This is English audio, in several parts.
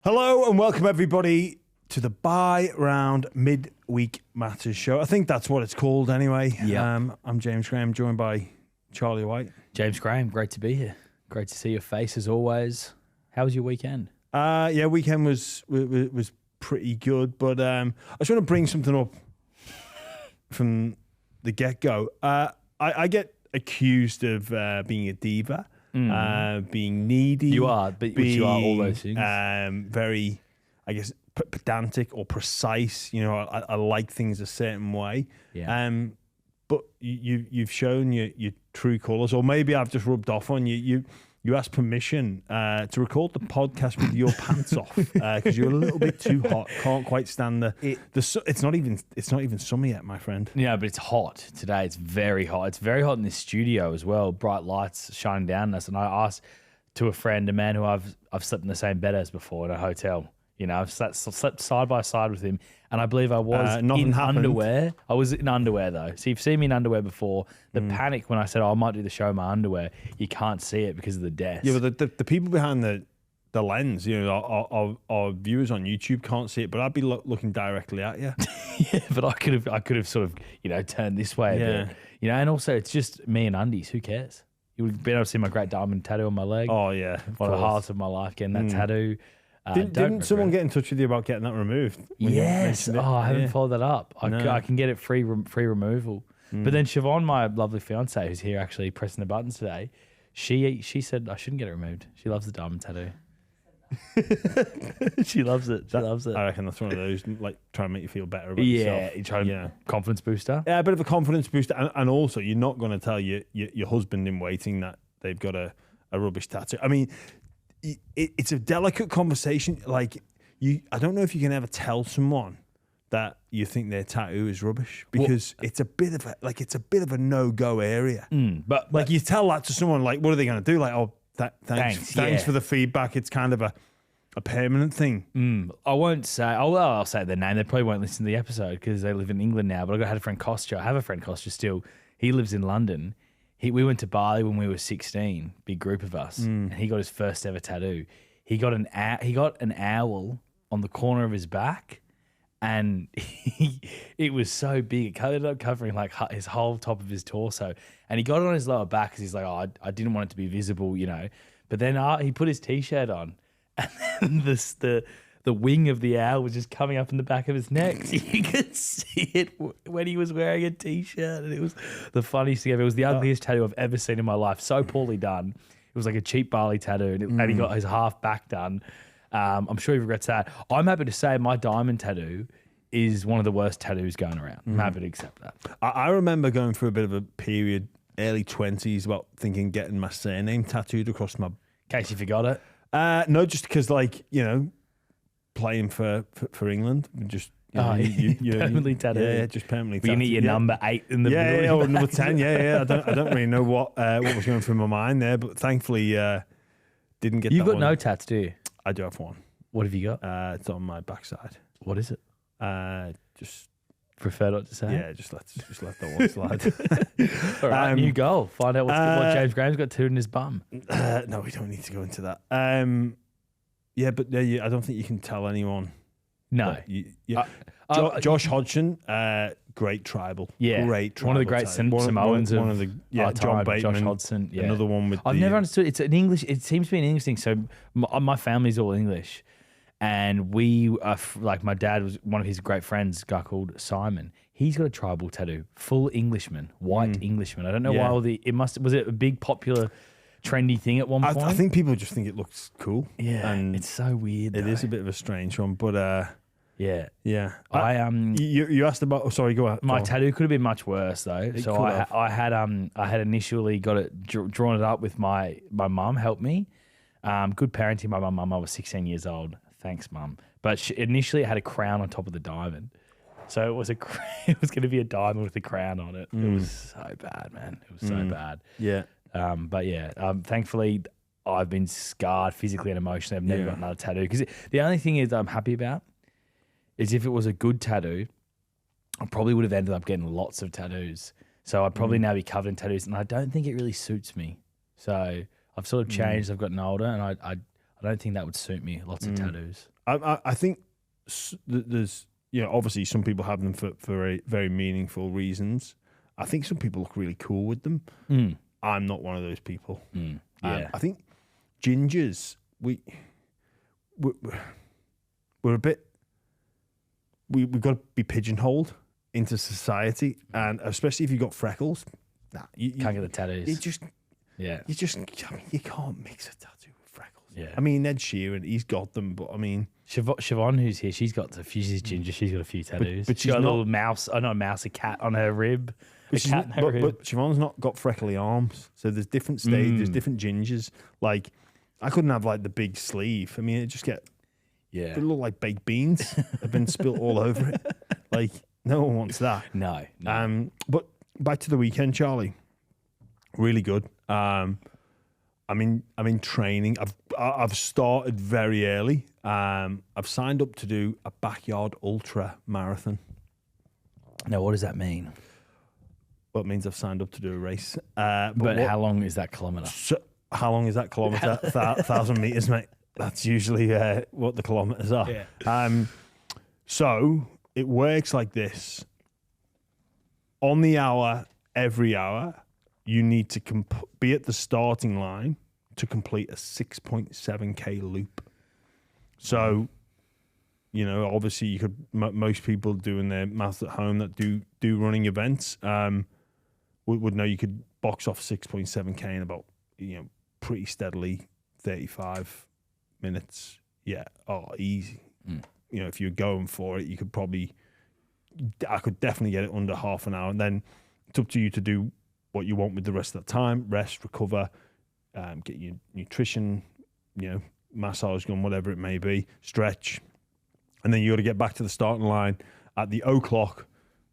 Hello and welcome everybody to the Buy Round Midweek Matters show. I think that's what it's called anyway. Yeah. I'm James Graham, joined by Charlie White. James Graham, great to be here. Great to see your face as always. How was your weekend? Weekend was pretty good, but I just want to bring something up from the get-go. I get accused of being a diva. Being needy. You are, but you are all those things. Very, I guess, pedantic or precise. You know, I like things a certain way. Yeah. But you've shown your true colours, or maybe I've just rubbed off on you. You asked permission to record the podcast with your pants off because you're a little bit too hot. Can't quite stand it's not even summer yet, my friend. Yeah, but it's hot today. It's very hot. It's very hot in this studio as well. Bright lights shining down on us. And I asked to a friend, a man who I've slept in the same bed as before in a hotel. You know, I've slept side by side with him, and I believe I was in underwear. I was in underwear though, so you've seen me in underwear before. The panic when I said, I might do the show in my underwear, you can't see it because of the desk. Yeah, but the people behind the lens, you know, our viewers on YouTube can't see it, but I'd be looking directly at you. Yeah, but I could have sort of, you know, turned this way a bit. You know, and also it's just me and undies. Who cares? You would be able to see my great diamond tattoo on my leg. Oh yeah, one of the highlights of my life, getting that tattoo. Didn't someone get in touch with you about getting that removed? Yes. I haven't followed that up. I can get it free removal. But then Siobhan, my lovely fiance, who's here actually pressing the buttons today, she said I shouldn't get it removed. She loves the diamond tattoo. She loves it. She loves it. I reckon that's one of those, like, trying to make you feel better about yourself. You try confidence booster. Yeah, a bit of a confidence booster. And also, you're not going to tell your husband in waiting that they've got a rubbish tattoo. I mean, it's a delicate conversation. Like, I don't know if you can ever tell someone that you think their tattoo is rubbish, because it's a bit of a no-go area. But like, you tell that to someone, like, what are they going to do? Like, oh, thanks for the feedback. It's kind of a permanent thing. I won't say. I'll say their name. They probably won't listen to the episode because they live in England now. But I had a friend Costa. I have a friend Costa still. He lives in London. We went to Bali when we were 16, big group of us, and he got his first ever tattoo. He got an owl on the corner of his back, and it was so big. It ended up covering like his whole top of his torso, and he got it on his lower back because he's like, oh, I didn't want it to be visible, you know. But then he put his t-shirt on, and then the wing of the owl was just coming up in the back of his neck. So you could see it when he was wearing a t-shirt, and it was the funniest thing ever. It was the ugliest tattoo I've ever seen in my life. So poorly done. It was like a cheap Bali tattoo, and he got his half back done. I'm sure he regrets that. I'm happy to say my diamond tattoo is one of the worst tattoos going around. I'm happy to accept that. I remember going through a bit of a period, early 20s, about thinking getting my surname tattooed across my... In case you forgot it? No, just because, like, you know, playing for England, just permanently tattooed. Yeah, just permanently tattooed. You need your number 8 in the middle. Yeah, or number 10. Yeah. I don't really know what was going through my mind there, but thankfully didn't get. You've that got one. no tats, do you? I do have one. What have you got? It's on my backside. What is it? Just prefer not to say. Yeah, just let that one slide. All right, new goal. Find out what James Graham's got tattooed in his bum. No, we don't need to go into that. Yeah, but I don't think you can tell anyone. No. Josh Hodgson, great tribal. Yeah. Great tribal. One of the great Samoans one of the John Bateman. Josh Hodgson. Yeah. Another one with I've never understood. It's an English. It seems to be an English thing. So my family's all English. And we are like, my dad was one of his great friends, a guy called Simon. He's got a tribal tattoo, full Englishman, white Englishman. I don't know why was it a big popular trendy thing at one point? I think people just think it looks cool. Yeah, and it's so weird. It is a bit of a strange one, but yeah. You asked about. Oh, sorry, go ahead. My tattoo could have been much worse though. So I had initially got it drawn it up with my mum helped me. Good parenting by my mum. I was 16 years old. Thanks, Mum. But initially, it had a crown on top of the diamond. So it was going to be a diamond with a crown on it. It was so bad, man. It was so bad. Yeah. But yeah, thankfully, I've been scarred physically and emotionally. I've never got another tattoo. Because the only thing is I'm happy about is if it was a good tattoo, I probably would have ended up getting lots of tattoos. So I'd probably now be covered in tattoos, and I don't think it really suits me. So I've sort of changed. I've gotten older, and I I don't think that would suit me. Lots of tattoos. I think there's, obviously some people have them for very, very meaningful reasons. I think some people look really cool with them. I'm not one of those people. Yeah. I think gingers, we're a bit, we've got to be pigeonholed into society, and especially if you've got freckles, you Can't get the tattoos. You can't mix a tattoo with freckles. Yeah. I mean, Ed Sheeran, he's got them, but I mean, Siobhan, who's here, she's ginger. She's got a few tattoos. but she's got a not- little mouse. Oh, not a mouse, a cat on her rib. but Siobhan's not got freckly arms, so there's different stages, there's different gingers. Like, I couldn't have like the big sleeve. I mean, it look like baked beans have been spilt all over it. Like, no one wants that. No. But back to the weekend, Charlie. Really good. I'm in training. I've started very early. I've signed up to do a backyard ultra marathon. Now, what does that mean? Well, it means I've signed up to do a race. But how long is that kilometre? So, how long is that kilometre? 1,000 metres, mate. That's usually what the kilometres are. Yeah. So it works like this. On the hour, every hour, you need to be at the starting line to complete a 6.7K loop. So, obviously you could, most people doing their maths at home that do running events would know you could box off 6.7K in about, pretty steadily 35 minutes. Yeah. Oh, easy. If you're going for it, I could definitely get it under half an hour. And then it's up to you to do what you want with the rest of the time. Rest, recover, get your nutrition, massage gun, whatever it may be, stretch. And then you got to get back to the starting line at the 0:00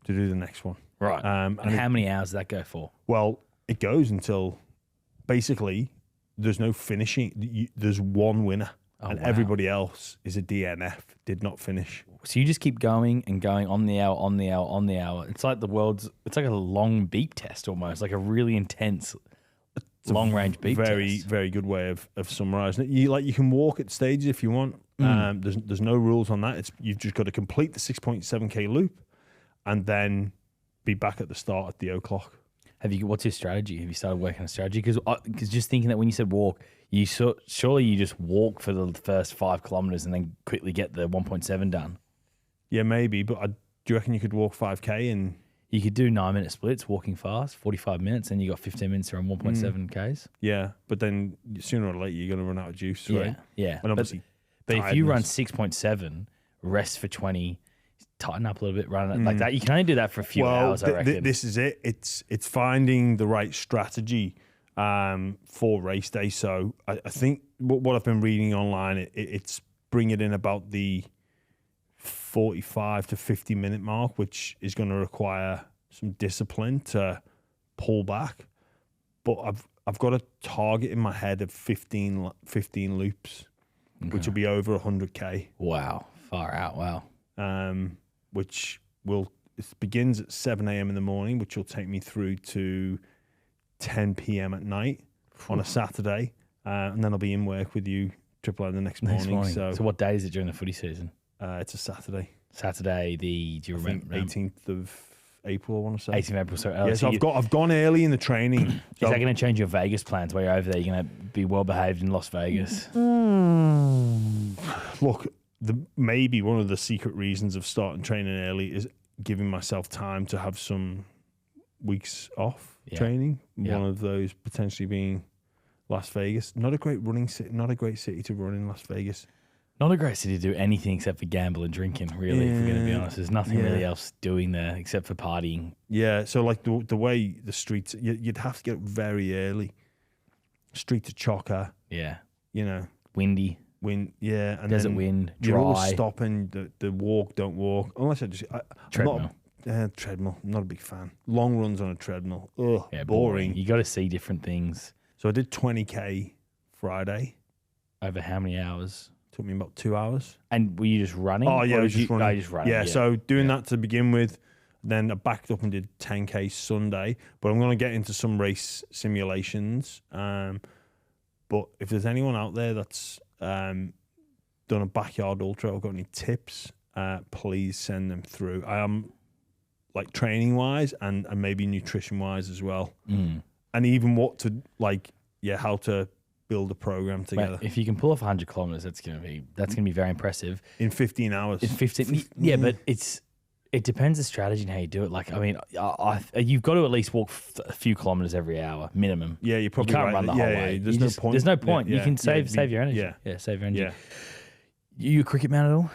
to do the next one. Right. And how many hours does that go for? Well, it goes until basically there's no finishing. There's one winner. And everybody else is a DNF, did not finish. So you just keep going and going on the hour. It's like it's like a long beep test almost, like a really intense long range beep test. Very, very good way of summarising it. You can walk at stages if you want. There's no rules on that. You've just got to complete the 6.7K loop and then be back at the start at the 0:00. What's your strategy? Have you started working on a strategy? Because just thinking that when you said walk, surely you just walk for the first 5 kilometres and then quickly get the 1.7 done. Yeah, maybe. But do you reckon you could walk 5K and you could do 9-minute splits, walking fast, 45 minutes, and you got 15 minutes around 1.7 Ks? Yeah, but then sooner or later you're going to run out of juice, right? Yeah. And obviously, but if you run 6.7, rest for 20, tighten up a little bit, run it like that. You can only do that for a few hours, I reckon. This is it. It's finding the right strategy for race day. So I think what I've been reading online, it's bringing in about the 45 to 50 minute mark, which is going to require some discipline to pull back. But I've got a target in my head of 15 loops, which will be over 100K. Wow, far out. Wow. Which it begins at 7 a.m. in the morning, which will take me through to 10 p.m. at night on a Saturday. And then I'll be in work with you, Triple M, the next morning. So what day is it during the footy season? It's a Saturday. Do you remember? 18th of April, I want to say. 18th of April. So, yeah, so I've gone early in the training. Is that going to change your Vegas plans while you're over there? You're going to be well behaved in Las Vegas? Look, maybe one of the secret reasons of starting training early is giving myself time to have some weeks off training. Yeah. One of those potentially being Las Vegas. Not a great running city. Not a great city to run in Las Vegas. Not a great city to do anything except for gamble and drinking, really, if we're going to be honest. There's nothing really else doing there except for partying. Yeah, so like the way the streets, you'd have to get up very early. Street to chocker. Yeah. Windy. Wind, and desert wind, dry. You're always stopping, the walk, don't walk. Unless treadmill. Treadmill, I'm not a big fan. Long runs on a treadmill. Ugh, yeah, boring. You got to see different things. So I did 20K Friday. Over how many hours? Took me about 2 hours. And were you just running? Oh, yeah, I was just running. No, just running. Yeah, so doing that to begin with. Then I backed up and did 10K Sunday. But I'm going to get into some race simulations. But if there's anyone out there that's done a backyard ultra, or got any tips, please send them through. I am like training wise and maybe nutrition wise as well. And even what to how to build a program together. Mate, if you can pull off 100 kilometers, that's gonna be very impressive in 15 hours. In 15, yeah, but it depends the strategy and how you do it. Like, I mean, you've got to at least walk a few kilometers every hour minimum. Yeah, you probably can't run the whole way. There's no point. There's no point. Yeah, you can save your energy. Yeah, save your energy. Yeah. You a cricket man at all?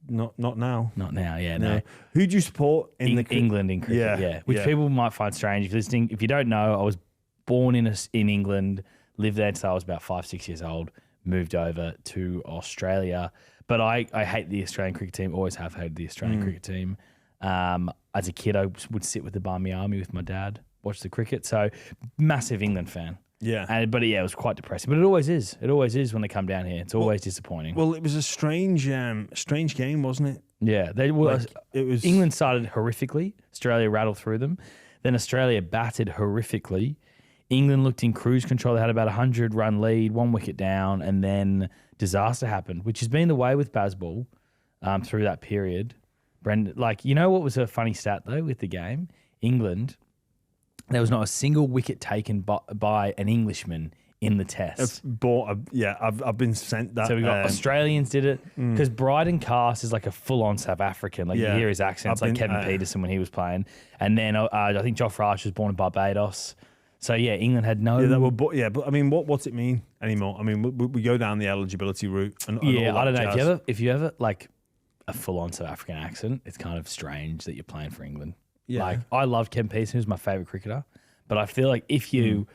Not now. Not now. Yeah, no. Who do you support in England in cricket? Yeah, which people might find strange if you're listening. If you don't know, I was born in England, lived there until I was about 5-6 years old, moved over to Australia. But I hate the Australian cricket team. Always have hated the Australian cricket team. As a kid, I would sit with the Barmy Army with my dad, watch the cricket. So massive England fan. Yeah. But it was quite depressing. But it always is. It always is when they come down here. It's always disappointing. Well, it was a strange game, wasn't it? Yeah. It was. England started horrifically. Australia rattled through them. Then Australia batted horrifically. England looked in cruise control. They had about 100-run lead, 1 wicket down, and then disaster happened, which has been the way with Bazball through that period. Brendan, what was a funny stat, though, with the game? England, there was not a single wicket taken by an Englishman in the test. I've been sent that. So we got Australians did it because Bryden Cast is like a full-on South African. You hear his accents like Kevin Peterson when he was playing. And then I think Joff Rash was born in Barbados. So England had no. But I mean, what's it mean anymore? I mean, we go down the eligibility route. And I don't know if you ever like a full-on South African accent. It's kind of strange that you're playing for England. Yeah, I love Ken Pearson, who's my favourite cricketer, but I feel like if you've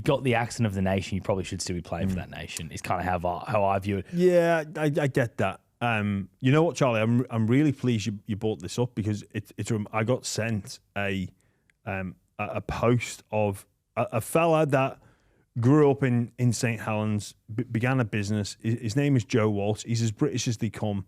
got the accent of the nation, you probably should still be playing for that nation. Is kind of how I view it. Yeah, I get that. You know what, Charlie? I'm really pleased you brought this up because I got sent a post of a fella that grew up in St. Helens, began a business. His name is Joe Walsh. He's as British as they come.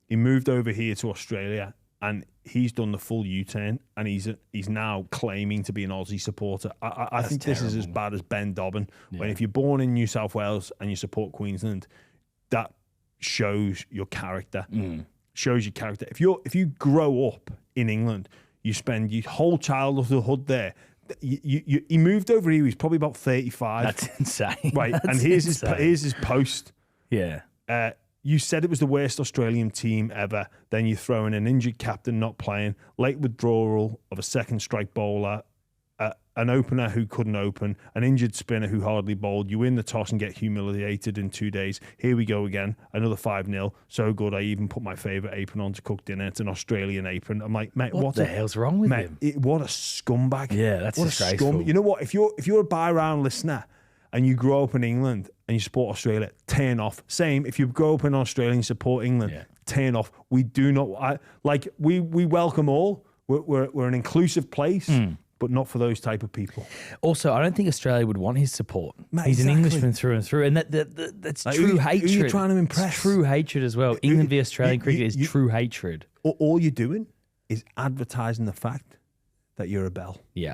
He moved over here to Australia and he's done the full U-turn and he's now claiming to be an Aussie supporter. I think this is as bad as Ben Dobbin. Yeah. When if you're born in New South Wales and you support Queensland, that shows your character. Shows your character. If you grow up in England, you spend your whole childhood there. He moved over here. He's probably about 35. That's insane. Right, and here's his post. Yeah. You said it was the worst Australian team ever. Then you throw in an injured captain not playing, late withdrawal of a second strike bowler, an opener who couldn't open, an injured spinner who hardly bowled. You win the toss and get humiliated in 2 days. Here we go again, another 5-0. So good, I even put my favourite apron on to cook dinner. It's an Australian apron. I'm like, mate, what the hell's wrong with him? What a scumbag. Yeah, that's disgraceful. You know what? If you're a buy-round listener and you grow up in England and you support Australia, turn off. Same, if you grow up in Australia and you support England, turn off. We do not, we welcome all. We're an inclusive place. But not for those type of people. Also, I don't think Australia would want his support. Mate, he's an Englishman through and through, and that's true hatred. Who are you trying to impress? It's true hatred as well. England v Australian cricket is true hatred. All you're doing is advertising the fact that you're a bell. Yeah,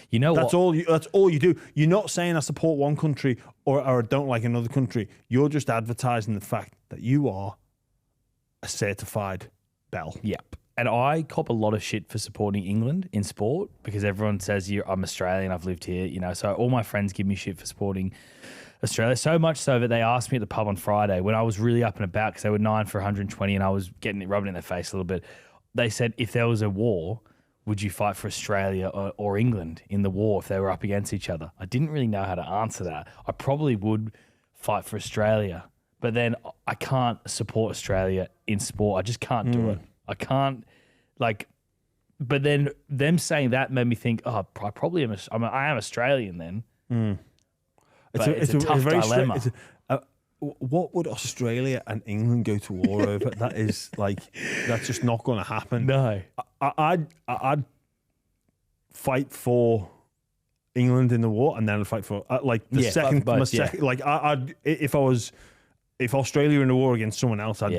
you know that's what? That's all you do. You're not saying I support one country or I don't like another country. You're just advertising the fact that you are a certified bell. Yep. And I cop a lot of shit for supporting England in sport because everyone says I'm Australian, I've lived here, so all my friends give me shit for supporting Australia. So much so that they asked me at the pub on Friday when I was really up and about because they were 9 for 120 and I was rubbing it in their face a little bit. They said, if there was a war, would you fight for Australia or England in the war if they were up against each other? I didn't really know how to answer that. I probably would fight for Australia, but then I can't support Australia in sport. I just can't do it. I can't, but then them saying that made me think, I probably am. I am Australian then. It's a tough dilemma. What would Australia and England go to war over? That is that's just not going to happen. No, I'd fight for England in the war, and then I'd fight for if Australia in a war against someone else, I'd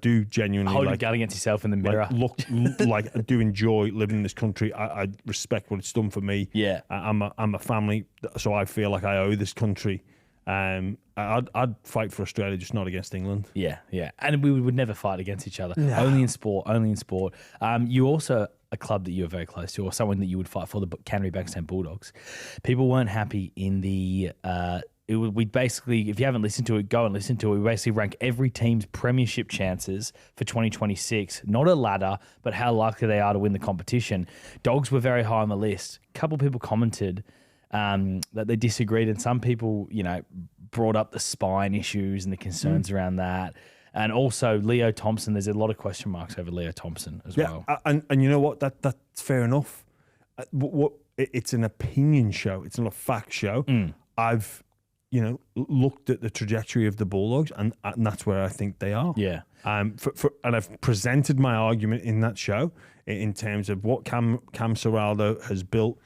do genuinely hold a gun against yourself in the mirror. I do enjoy living in this country. I respect what it's done for me. Yeah, I'm a family, so I feel like I owe this country I'd fight for Australia, just not against England. Yeah, yeah. And we would never fight against each other. No. Only in sport, only in sport. You also, a club that you're very close to, or someone that you would fight for, the Canterbury Bankstown Bulldogs. People weren't happy in the... we basically, if you haven't listened to it, go and listen to it. We basically rank every team's premiership chances for 2026. Not a ladder, but how likely they are to win the competition. Dogs were very high on the list. A couple of people commented that they disagreed, and some people, brought up the spine issues and the concerns around that. And also Leo Thompson. There's a lot of question marks over Leo Thompson as well. And you know what? That's fair enough. It's an opinion show. It's not a fact show. I've looked at the trajectory of the Bulldogs, and that's where I think they are. Yeah. And I've presented my argument in that show in terms of what Cam Serraldo has built.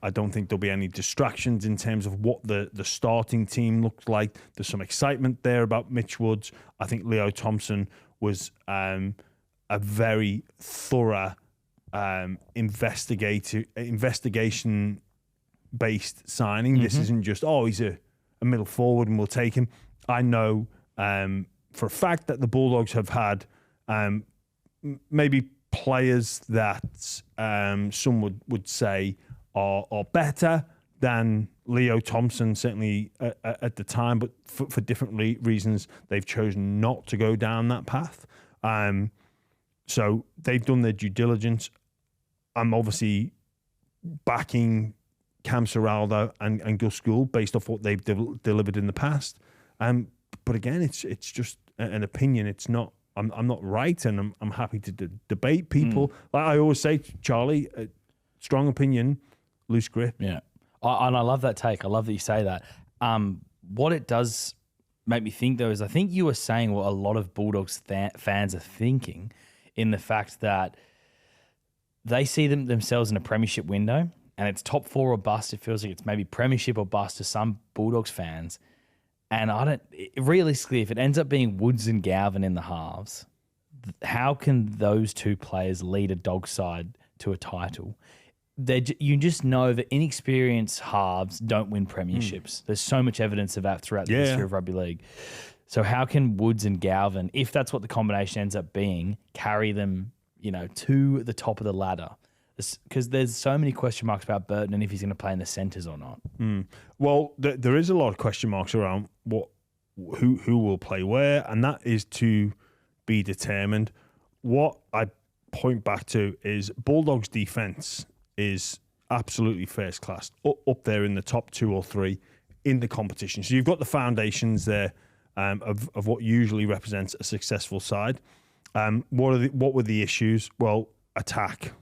I don't think there'll be any distractions in terms of what the starting team looks like. There's some excitement there about Mitch Woods. I think Leo Thompson was a very thorough investigation-based signing. This isn't just, he's a middle forward and we'll take him. I know for a fact that the Bulldogs have had maybe players that some would say are better than Leo Thompson, certainly at the time, but for different reasons, they've chosen not to go down that path. So they've done their due diligence. I'm obviously backing Cam Serraldo and Gus Gould based off what they've delivered in the past. But again, it's just an opinion. It's not. I'm not right, and I'm happy to debate people. Like I always say, Charlie, strong opinion, loose grip. Yeah, and I love that take. I love that you say that. What it does make me think, though, is I think you were saying what a lot of Bulldogs fans are thinking, in the fact that they see themselves in a premiership window, and it's top 4 or bust. It feels like it's maybe premiership or bust to some Bulldogs fans. And realistically, if it ends up being Woods and Galvin in the halves, how can those two players lead a dog side to a title? You just know that inexperienced halves don't win premierships. There's so much evidence of that throughout the history of rugby league. So how can Woods and Galvin, if that's what the combination ends up being, carry them, to the top of the ladder? Because there's so many question marks about Burton and if he's going to play in the centres or not. Well, there is a lot of question marks around who will play where, and that is to be determined. What I point back to is Bulldogs' defence is absolutely first class, up there in the top 2 or 3 in the competition. So you've got the foundations there of what usually represents a successful side. What were the issues? Well, attack.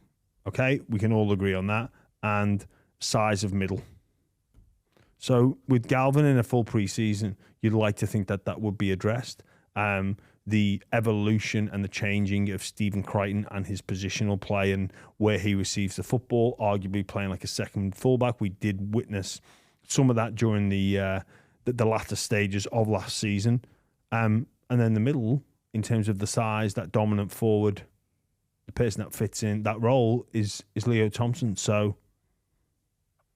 Okay, we can all agree on that. And size of middle. So with Galvin in a full preseason, you'd like to think that would be addressed. The evolution and the changing of Stephen Crichton and his positional play and where he receives the football, arguably playing like a second fullback. We did witness some of that during the latter stages of last season. And then the middle, in terms of the size, that dominant forward, the person that fits in that role is Leo Thompson. So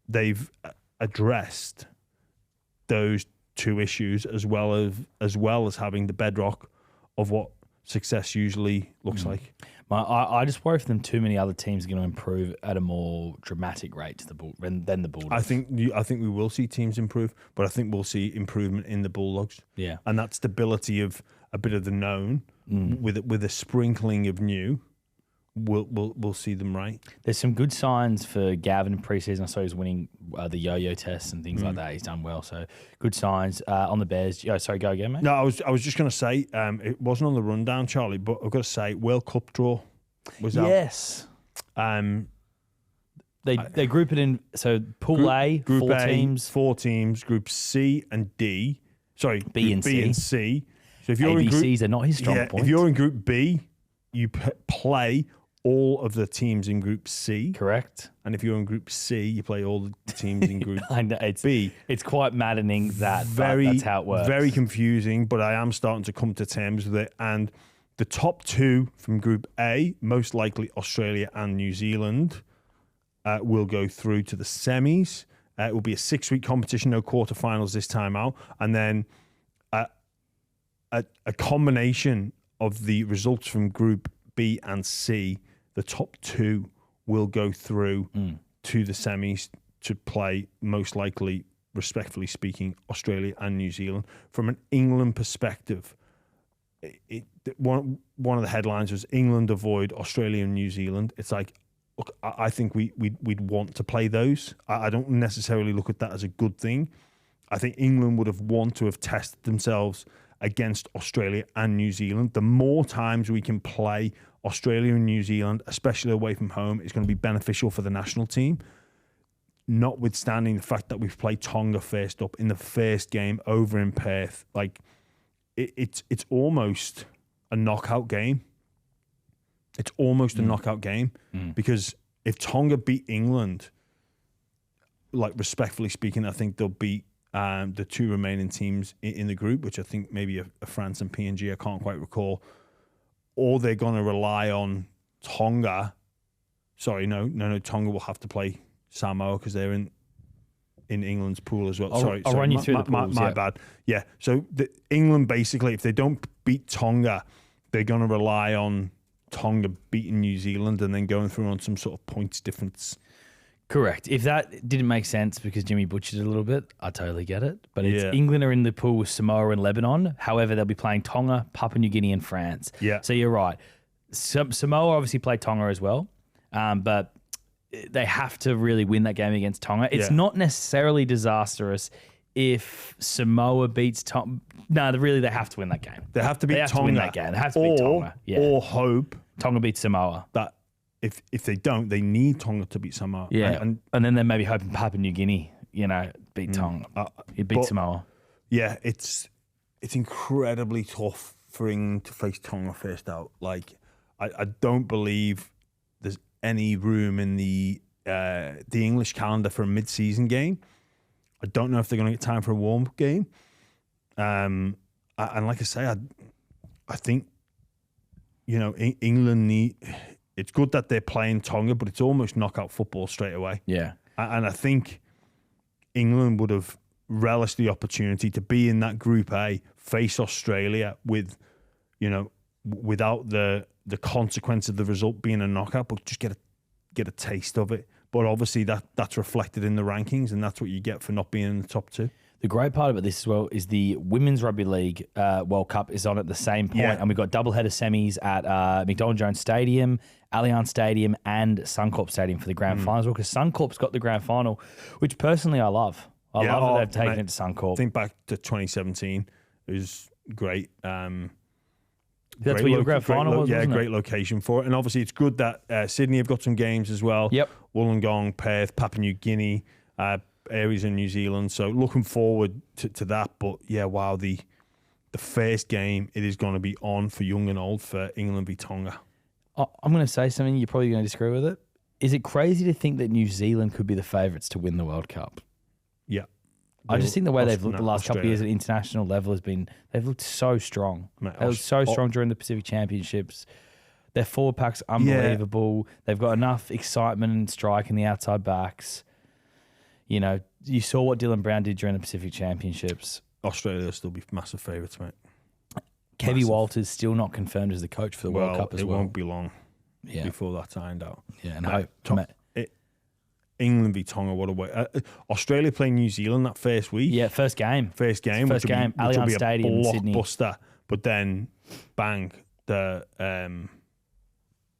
they've addressed those 2 issues as well as having the bedrock of what success usually looks like. I just worry for them too many other teams are going to improve at a more dramatic rate than the Bulldogs. I think we will see teams improve, but I think we'll see improvement in the Bulldogs. Yeah, and that stability of a bit of the known with a sprinkling of new. We'll see them right. There's some good signs for Gavin in preseason. I saw he was winning the yo-yo tests and things like that. He's done well, so good signs on the Bears. Sorry, go again, mate. No, I was just going to say it wasn't on the rundown, Charlie, but I've got to say World Cup draw was out. Yes. They group it in. So Pool A, Group 4 A, teams. 4 teams. Group C and D. Sorry, B and C. So if you're ABCs are not his strong point. If you're in Group B, you play all of the teams in Group C. Correct. And if you're in Group C, you play all the teams in Group I know, B. It's quite maddening that that's how it works. Very confusing, but I am starting to come to terms with it. And the top 2 from Group A, most likely Australia and New Zealand, will go through to the semis. It will be a 6-week competition, no quarterfinals this time out. And then a combination of the results from Group B and C, the top 2 will go through to the semis to play, most likely, respectfully speaking, Australia and New Zealand. From an England perspective, one of the headlines was England avoid Australia and New Zealand. It's like, look, I think we'd want to play those. I don't necessarily look at that as a good thing. I think England would have want to have tested themselves against Australia and New Zealand. The more times we can play Australia and New Zealand, especially away from home, is going to be beneficial for the national team. Notwithstanding the fact that we've played Tonga first up in the first game over in Perth, like it's almost a knockout game. It's almost a knockout game because if Tonga beat England, like respectfully speaking, I think they'll beat the 2 remaining teams in the group, which I think maybe a France and PNG, I can't quite recall. Or they're going to rely on Tonga. Sorry, no. Tonga will have to play Samoa because they're in England's pool as well. I'll run you through the pools. My bad. Yeah. So England basically, if they don't beat Tonga, they're going to rely on Tonga beating New Zealand and then going through on some sort of points difference. Correct. If that didn't make sense because Jimmy butchered it a little bit, I totally get it. But it's Yeah. England are in the pool with Samoa and Lebanon. However, they'll be playing Tonga, Papua New Guinea, and France. Yeah. So you're right. Samoa obviously play Tonga as well, but they have to really win that game against Tonga. It's not necessarily disastrous if Samoa beats Tonga. No, really, they have to win that game. They have to beat They have Tonga. to win that game. They have to beat Tonga. Yeah. Or hope Tonga beats Samoa. that if they don't, they need Tonga to beat Samoa. Yeah. And And then they're maybe hoping Papua New Guinea, beat Tonga. It beat but- Samoa. yeah, it's incredibly tough for England to face Tonga first out. Like, I don't believe there's any room in the English calendar for a mid-season game. I don't know if they're going to get time for a warm-up game. And like I say, I think, England need. It's good that they're playing Tonga, but it's almost knockout football straight away. Yeah. And I think England would have relished the opportunity to be in that Group A, face Australia with, without the consequence of the result being a knockout, but just get a taste of it. But obviously that's reflected in the rankings, and that's what you get for not being in the top 2. The great part about this as well is the Women's Rugby League World Cup is on at the same point, and we've got doubleheader semis at McDonald Jones Stadium, Allianz Stadium, and Suncorp Stadium for the grand finals. Because Suncorp's got the grand final, which personally I love. I love that they've taken it to Suncorp. Think back to 2017, it was great. That's where your grand final was, wasn't it? Great location for it. And obviously it's good that Sydney have got some games as well. Yep. Wollongong, Perth, Papua New Guinea, areas in New Zealand. So looking forward to that. But yeah, wow, the first game, it is going to be on for young and old for England v Tonga. I'm going to say something, you're probably going to disagree with it. Is it crazy to think that New Zealand could be the favourites to win the World Cup? Yeah. I just think the way they've looked the last couple of years at international level they've looked so strong. They looked so strong during the Pacific Championships. Their forward pack's unbelievable. They've got enough excitement and strike in the outside backs. You saw what Dylan Brown did during the Pacific Championships. Australia will still be massive favourites, mate. Kevy Walters still not confirmed as the coach for the World Cup as well. It won't be long before that's ironed out. Yeah, and hope. England v Tonga, what a way. Australia playing New Zealand that first week. Yeah, first game. Allianz Stadium, Sydney. Blockbuster. But then, bang, the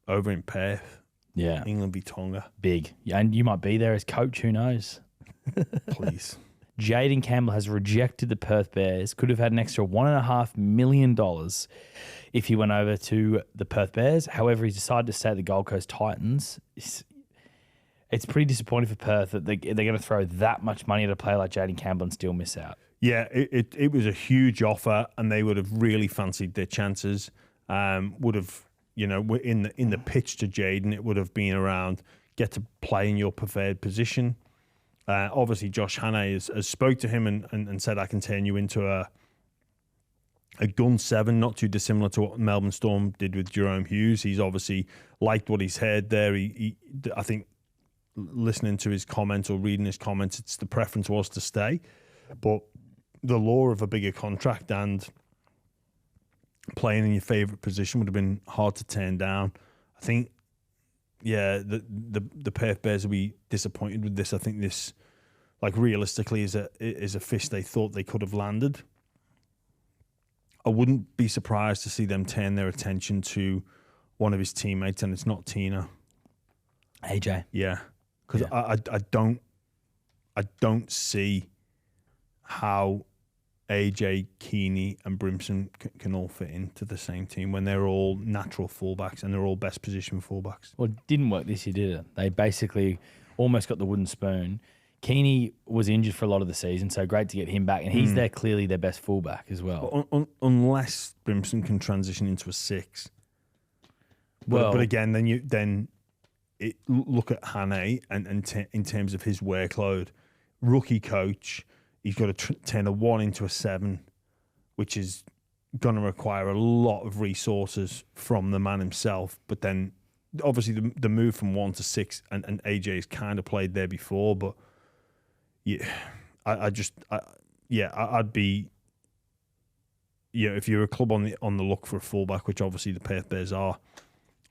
over in Perth. Yeah. England v Tonga. Big. Yeah, and you might be there as coach, who knows? Please. Jayden Campbell has rejected the Perth Bears. Could have had an extra $1.5 million if he went over to the Perth Bears. However, he's decided to stay at the Gold Coast Titans. It's pretty disappointing for Perth that they're going to throw that much money at a player like Jayden Campbell and still miss out. Yeah, it was a huge offer, and they would have really fancied their chances. Would have, in the pitch to Jayden, it would have been around get to play in your preferred position. Obviously, Josh Hannay has spoke to him and said, I can turn you into a gun 7, not too dissimilar to what Melbourne Storm did with Jerome Hughes. He's obviously liked what he's heard there. I think listening to his comments or reading his comments, it's the preference was to stay. But the law of a bigger contract and playing in your favourite position would have been hard to turn down. I think, the Perth Bears will be disappointed with this. I think this, like, realistically is a fish they thought they could have landed. I wouldn't be surprised to see them turn their attention to one of his teammates, and it's not Tina. AJ. Yeah, because I don't see how AJ, Keeney, and Brimson can all fit into the same team when they're all natural fullbacks and they're all best position fullbacks. Well, it didn't work this year, did it? They basically almost got the wooden spoon. Keeney was injured for a lot of the season, so great to get him back, and he's clearly their best fullback as well. Unless Brimson can transition into a 6. Well, but again, then look at Hane and in terms of his workload, rookie coach, he's got to turn a 1 into a 7, which is going to require a lot of resources from the man himself. But then, obviously, the move from 1 to 6, and AJ's kind of played there before, but yeah, I'd be, if you're a club on the look for a fullback, which obviously the Perth Bears are,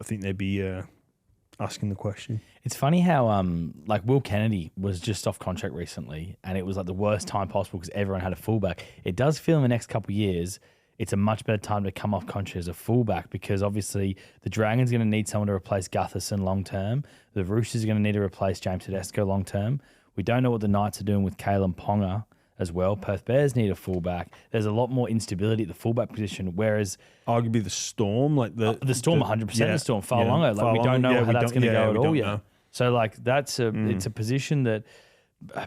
I think they'd be asking the question. It's funny how like Will Kennedy was just off contract recently, and it was like the worst time possible because everyone had a fullback. It does feel in the next couple of years it's a much better time to come off contract as a fullback, because obviously the Dragons are going to need someone to replace Gutherson long term. The Roosters are going to need to replace James Tedesco long term. We don't know what the Knights are doing with Kalen Ponga as well. Perth Bears need a fullback. There's a lot more instability at the fullback position, whereas arguably the Storm, like the Storm, 100%, the Storm, Farlongo, like we don't know how that's going to go at all yet. Know. So like that's it's a position that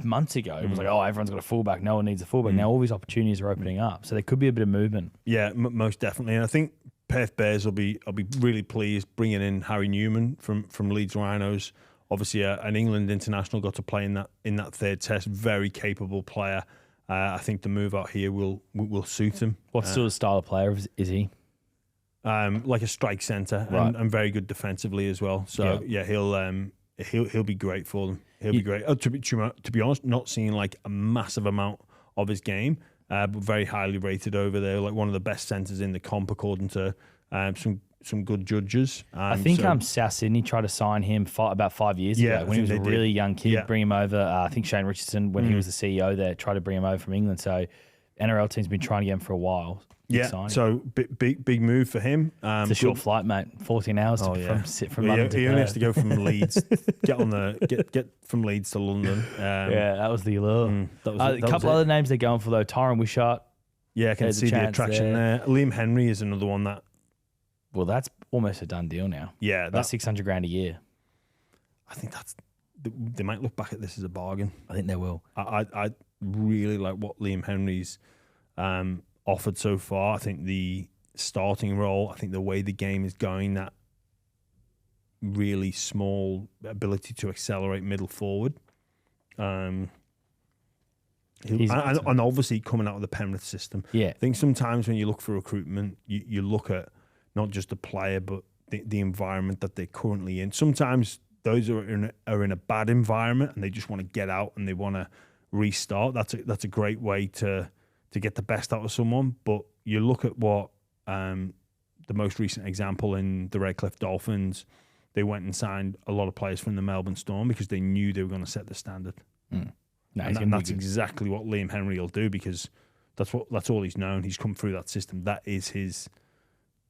months ago it was like, oh, everyone's got a fullback, no one needs a fullback. Now all these opportunities are opening up, so there could be a bit of movement. Yeah, most definitely, and I think Perth Bears I'll be really pleased bringing in Harry Newman from Leeds Rhinos. Obviously, an England international, got to play in that third test. Very capable player. I think the move out here will suit him. What sort of style of player is he? Like a strike centre, right, and very good defensively as well. So yeah, he'll be great for them. He'll be great. To be honest, not seeing like a massive amount of his game, but very highly rated over there. Like one of the best centres in the comp according to some good judges. I think South Sydney tried to sign him about 5 years ago when he was a really young kid. Bring him over. I think Shane Richardson, when he was the CEO there, tried to bring him over from England. So NRL team's been trying to get him for a while. So big move for him. It's a short flight, mate. 14 hours from London to Perth. He only has to go from Leeds, get from Leeds to London. That was the allure. A couple other names they're going for though. Tyron Wishart. Yeah, I can see the attraction there. Liam Henry is another one that. Well, that's almost a done deal now. Yeah, that's $600,000 a year. I think they might look back at this as a bargain. I think they will. I really like what Liam Henry's offered so far. I think the starting role, I think the way the game is going, that really small ability to accelerate middle forward. And obviously coming out of the Penrith system. Yeah. I think sometimes when you look for recruitment, you look at not just the player, but the environment that they're currently in. Sometimes those are in a bad environment and they just want to get out and they want to restart. That's a great way to get the best out of someone. But you look at what the most recent example in the Redcliffe Dolphins, they went and signed a lot of players from the Melbourne Storm because they knew they were going to set the standard. No, and that's exactly what Liam Henry will do, because that's all he's known. He's come through that system. That is his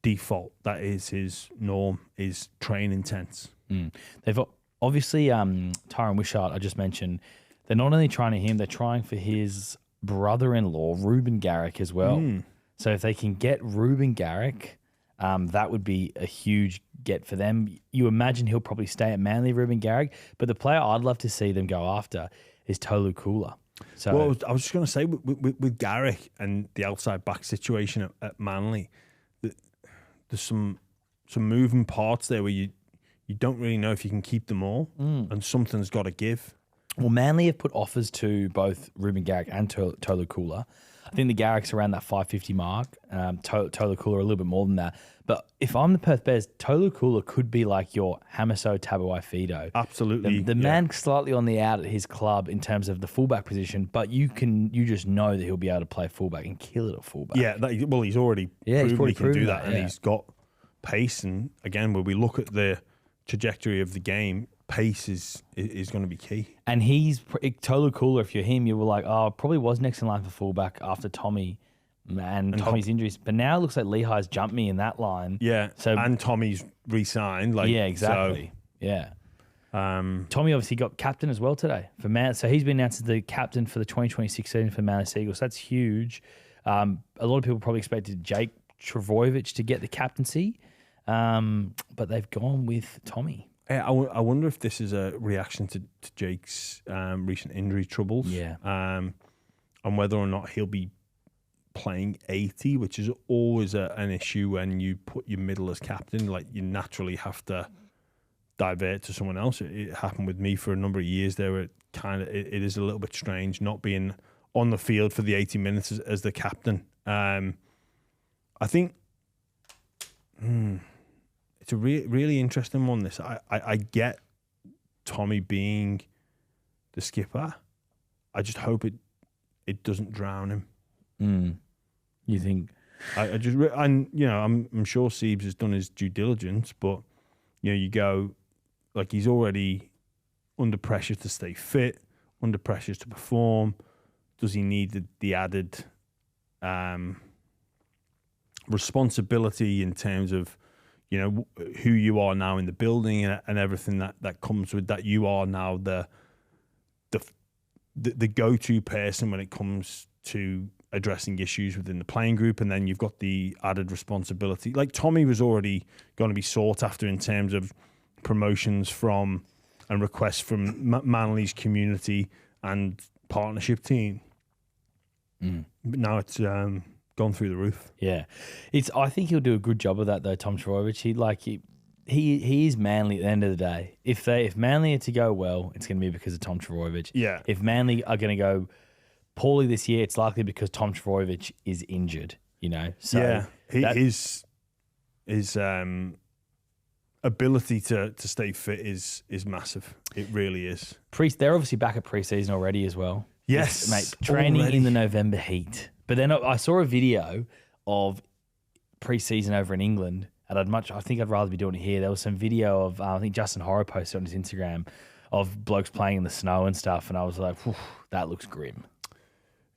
default. That is his norm, is train intense. They've obviously Tyron Wishart, I just mentioned, they're not only trying to him, they're trying for his brother-in-law, Ruben Garrick, as well. So if they can get Ruben Garrick, that would be a huge get for them. You imagine he'll probably stay at Manly, Ruben Garrick, but the player I'd love to see them go after is Tolu Kula. So, well, I was just going to say, with Garrick and the outside back situation at Manly, there's some moving parts there where you don't really know if you can keep them all, and something's got to give. Well, Manly have put offers to both Ruben Garrick and Tolu Kula. I think the Garrick's around that 550 mark. Tolukula a little bit more than that. But if I'm the Perth Bears, Tolukula could be like your Hamiso Tabuai-Fidow. Absolutely. The man slightly on the out at his club in terms of the fullback position, but you just know that he'll be able to play fullback and kill it at fullback. Yeah, he's already proven he can do that, and yeah. he's got pace. And again, when we look at the trajectory of the game, pace is going to be key. And he's Tolukula. If you're him, you were like, oh, probably was next in line for fullback after Tommy and Tommy's injuries. But now it looks like Lehigh's jumped me in that line. Yeah. And Tommy's re-signed. Yeah, exactly. So, yeah. Tommy obviously got captain as well today for Man. So he's been announced as the captain for the 2026 season for Manly Seagulls. That's huge. A lot of people probably expected Jake Trbojevic to get the captaincy, but they've gone with Tommy. I wonder if this is a reaction to Jake's recent injury troubles. Yeah. And whether or not he'll be playing 80, which is always an issue when you put your middle as captain. Like, you naturally have to divert to someone else. It happened with me for a number of years there. Where it is a little bit strange not being on the field for the 80 minutes as the captain. I think it's a really interesting one. This I get Tommy being the skipper. I just hope it doesn't drown him. You think? I'm sure Siebes has done his due diligence, but you go like he's already under pressure to stay fit, under pressure to perform. Does he need the added responsibility in terms of who you are now in the building and everything that comes with that? You are now the go-to person when it comes to addressing issues within the playing group, and then you've got the added responsibility. Like, Tommy was already going to be sought after in terms of promotions from and requests from Manly's community and partnership team. But now it's gone through the roof. Yeah, I think he'll do a good job of that though, Tom Trbojevic. He is Manly at the end of the day. If Manly are to go well, it's going to be because of Tom Trbojevic. Yeah. If Manly are going to go poorly this year, it's likely because Tom Trbojevic is injured. So yeah, his ability to stay fit is massive. It really is. They're obviously back at preseason already as well. Yes, mate. Training already in the November heat. But then I saw a video of preseason over in England, and I think I'd rather be doing it here. There was some video of I think Justin Horror posted on his Instagram of blokes playing in the snow and stuff, and I was like, that looks grim.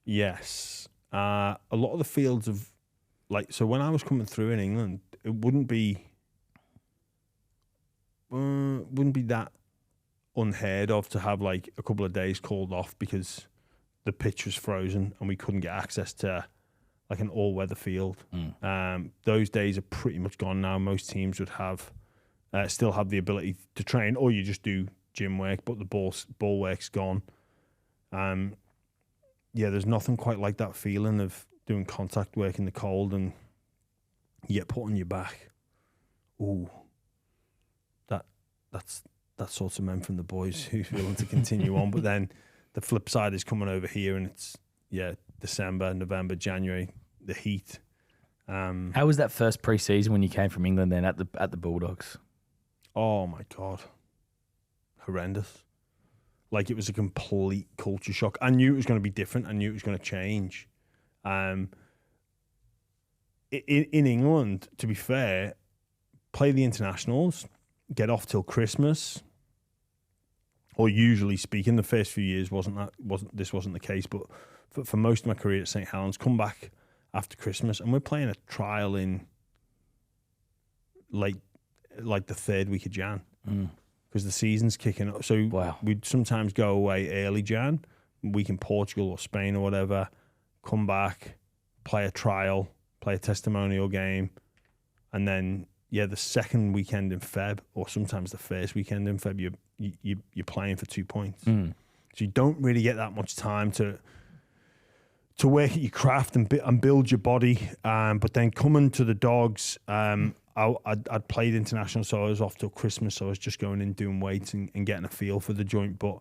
Yes. A lot of the fields of so when I was coming through in England, it wouldn't be that unheard of to have like a couple of days called off because the pitch was frozen and we couldn't get access to like an all-weather field. Those days are pretty much gone now. Most teams would have still have the ability to train, or you just do gym work, but the ball work's gone. There's nothing quite like that feeling of doing contact work in the cold and you get put on your back. Ooh, that's sort of meant from the boys who's willing to continue on. But then the flip side is coming over here, and it's December, November, January, the heat. How was that first pre-season when you came from England then at the Bulldogs? Oh my God, horrendous. Like, it was a complete culture shock. I knew it was going to be different. I knew it was going to change. In England, to be fair, play the internationals, get off till Christmas. Or usually speaking, the first few years wasn't the case. But for most of my career at St. Helens, come back after Christmas, and we're playing a trial in like the third week of Jan. Because the season's kicking up. So we'd sometimes go away early Jan, week in Portugal or Spain or whatever, come back, play a trial, play a testimonial game, and then, the second weekend in Feb, or sometimes the first weekend in Feb, you're playing for 2 points. So you don't really get that much time to work at your craft and build your body. But then coming to the Dogs, I'd played international, so I was off till Christmas. So I was just going in, doing weights and getting a feel for the joint. But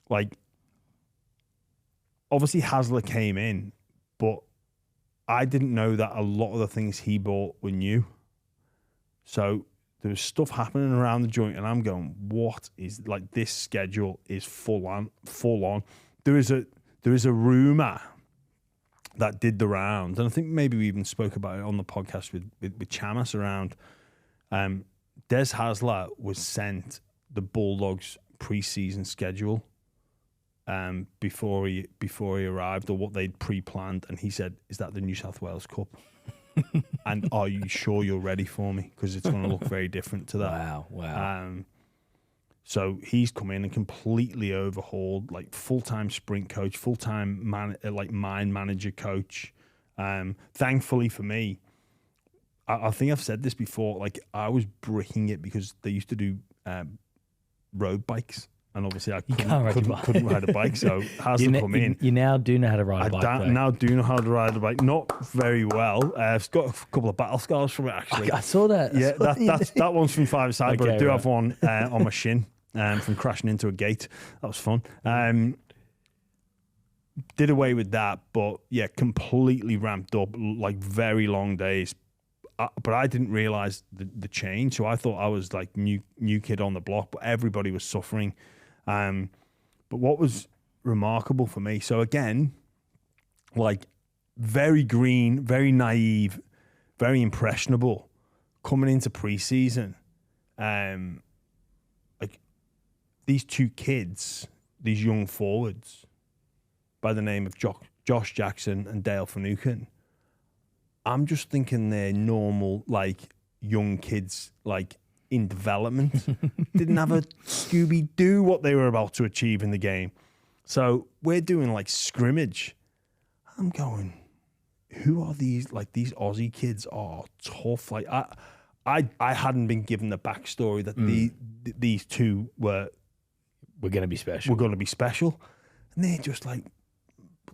like, obviously Hasler came in, but I didn't know that a lot of the things he bought were new. So there was stuff happening around the joint, and I'm going, what is, like, this schedule is full on. There is a rumor that did the rounds, and I think maybe we even spoke about it on the podcast with Chamas around. Des Hasler was sent the Bulldogs preseason schedule before he arrived, or what they'd pre-planned, and he said, "Is that the New South Wales Cup? And are you sure you're ready for me? Because it's going to look very different to that." Wow. So he's come in and completely overhauled, like, full-time sprint coach, full-time mind manager coach. Thankfully for me, I think I've said this before, like, I was bricking it because they used to do road bikes, and obviously I couldn't ride a bike, so Hasler come in. You now do know how to ride a bike. I now do know how to ride a bike, not very well. I've got a couple of battle scars from it, actually. I saw that. Yeah, that one's from five-a-side, but I do have one on my shin from crashing into a gate. That was fun. Did away with that, but yeah, completely ramped up, like, very long days. But I didn't realize the change, so I thought I was like new kid on the block, but everybody was suffering. But what was remarkable for me, so again, like, very green, very naive, very impressionable, coming into preseason, like, these two kids, these young forwards, by the name of Josh Jackson and Dale Finucane. I'm just thinking they're normal, like, young kids, like, in development. Didn't have a Scooby-Doo what they were about to achieve in the game. So we're doing, like, scrimmage. I'm going, who are these? Like, these Aussie kids are tough. Like, I hadn't been given the backstory that these two were going to be special. We're going to be special. And they're just, like,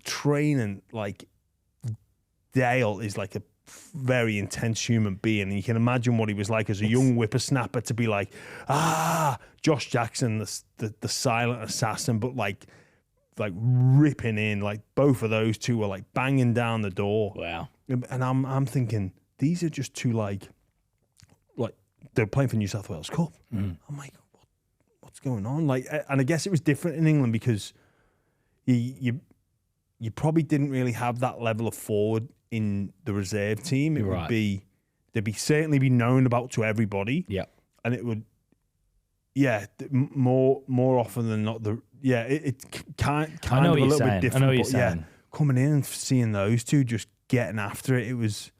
training, like, Dale is like a very intense human being, and you can imagine what he was like as a young whippersnapper, to be like, Josh Jackson, the silent assassin, but like ripping in. Like, both of those two were like banging down the door. Wow. And I'm thinking, these are just two, like they're playing for New South Wales Cup. I'm like, what's going on? Like, and I guess it was different in England because you probably didn't really have that level of forward in the reserve team. It would be, they'd certainly be known about to everybody. Yeah. And it would, more often than not, it kind of a little bit different. I know what you're saying. Yeah, coming in and seeing those two just getting after it, I was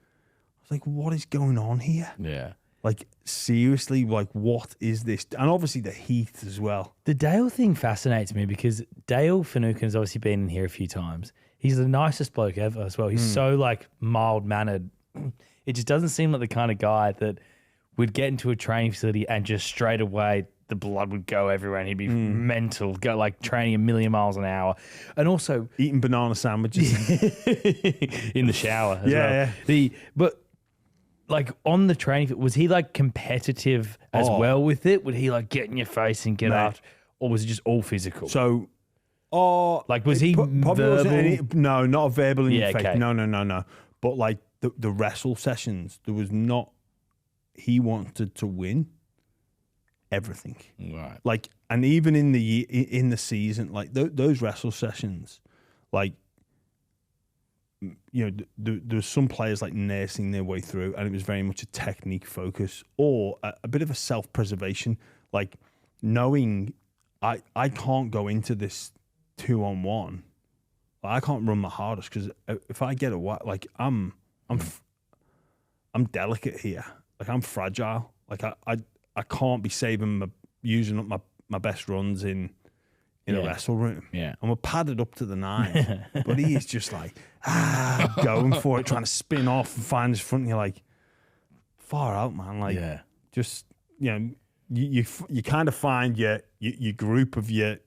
like, what is going on here? Yeah. Like, seriously, like, what is this? And obviously the heat as well. The Dale thing fascinates me because Dale Finucane's obviously been in here a few times. He's the nicest bloke ever as well. He's so, like, mild-mannered. It just doesn't seem like the kind of guy that would get into a training facility and just straight away the blood would go everywhere and he'd be mental, go, like, training a million miles an hour. And also... eating banana sandwiches. in the shower as well. Yeah. But... like, on the training, was he, like, competitive as well with it? Would he, like, get in your face and get out? Or was it just all physical? So, like, was he verbal? No, not a verbal in your face. Okay. No. But, like, the wrestle sessions, there was not... He wanted to win everything. Right. Like, and even in the season, like, those wrestle sessions, like, you know, there was some players like nursing their way through, and it was very much a technique focus or a bit of a self-preservation, like knowing I can't go into this 2-on-1. I can't run my hardest because if I get away, like I'm delicate here, like I'm fragile, like I can't be using up my best runs in a wrestle room. Yeah. And we're padded up to the 9. But he is just like, going for it, trying to spin off and find his front. And you're like, far out, man. Like, just, you know, you kind of find your group of your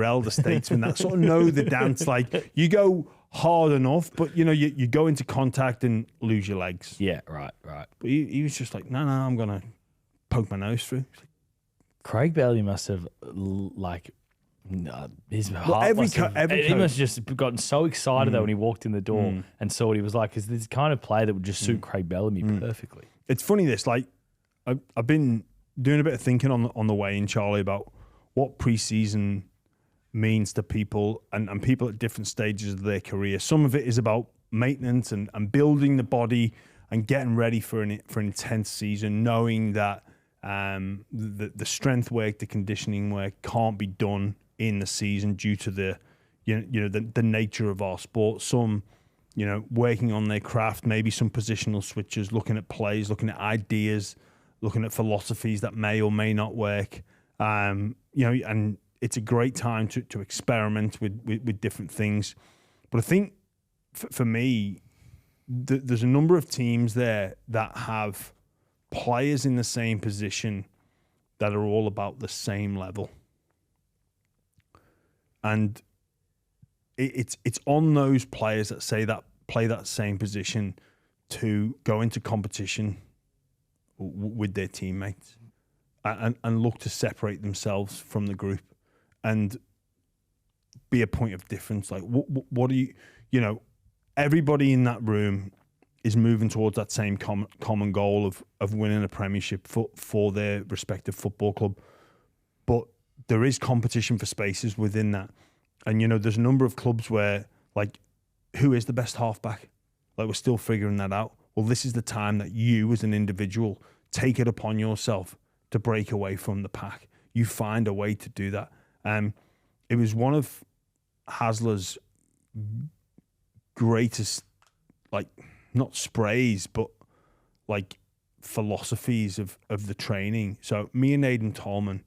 elder statesmen that sort of know the dance. Like, you go hard enough, but, you know, you go into contact and lose your legs. Yeah, right. But he was just like, no, I'm going to poke my nose through. Craig Bailey must have, like, No, his heart he must have just gotten so excited though when he walked in the door and saw what he was like. Because this kind of play that would just suit Craig Bellamy perfectly. It's funny this, like I've been doing a bit of thinking on the way in, Charlie, about what preseason means to people and people at different stages of their career. Some of it is about maintenance and building the body and getting ready for an intense season, knowing that the strength work, the conditioning work can't be done in the season due to the nature of our sport. Some, working on their craft, maybe some positional switches, looking at plays, looking at ideas, looking at philosophies that may or may not work. And it's a great time to experiment with different things. But I think for me, there's a number of teams there that have players in the same position that are all about the same level. And it's on those players that play that same position to go into competition with their teammates and look to separate themselves from the group and be a point of difference. Like, what do you everybody in that room is moving towards that same common goal of winning a premiership for their respective football club. But there is competition for spaces within that. And, there's a number of clubs where, like, who is the best halfback? Like, we're still figuring that out. Well, this is the time that you as an individual take it upon yourself to break away from the pack. You find a way to do that. It was one of Hasler's greatest, like, not sprays, but like philosophies of the training. So me and Aidan Tolman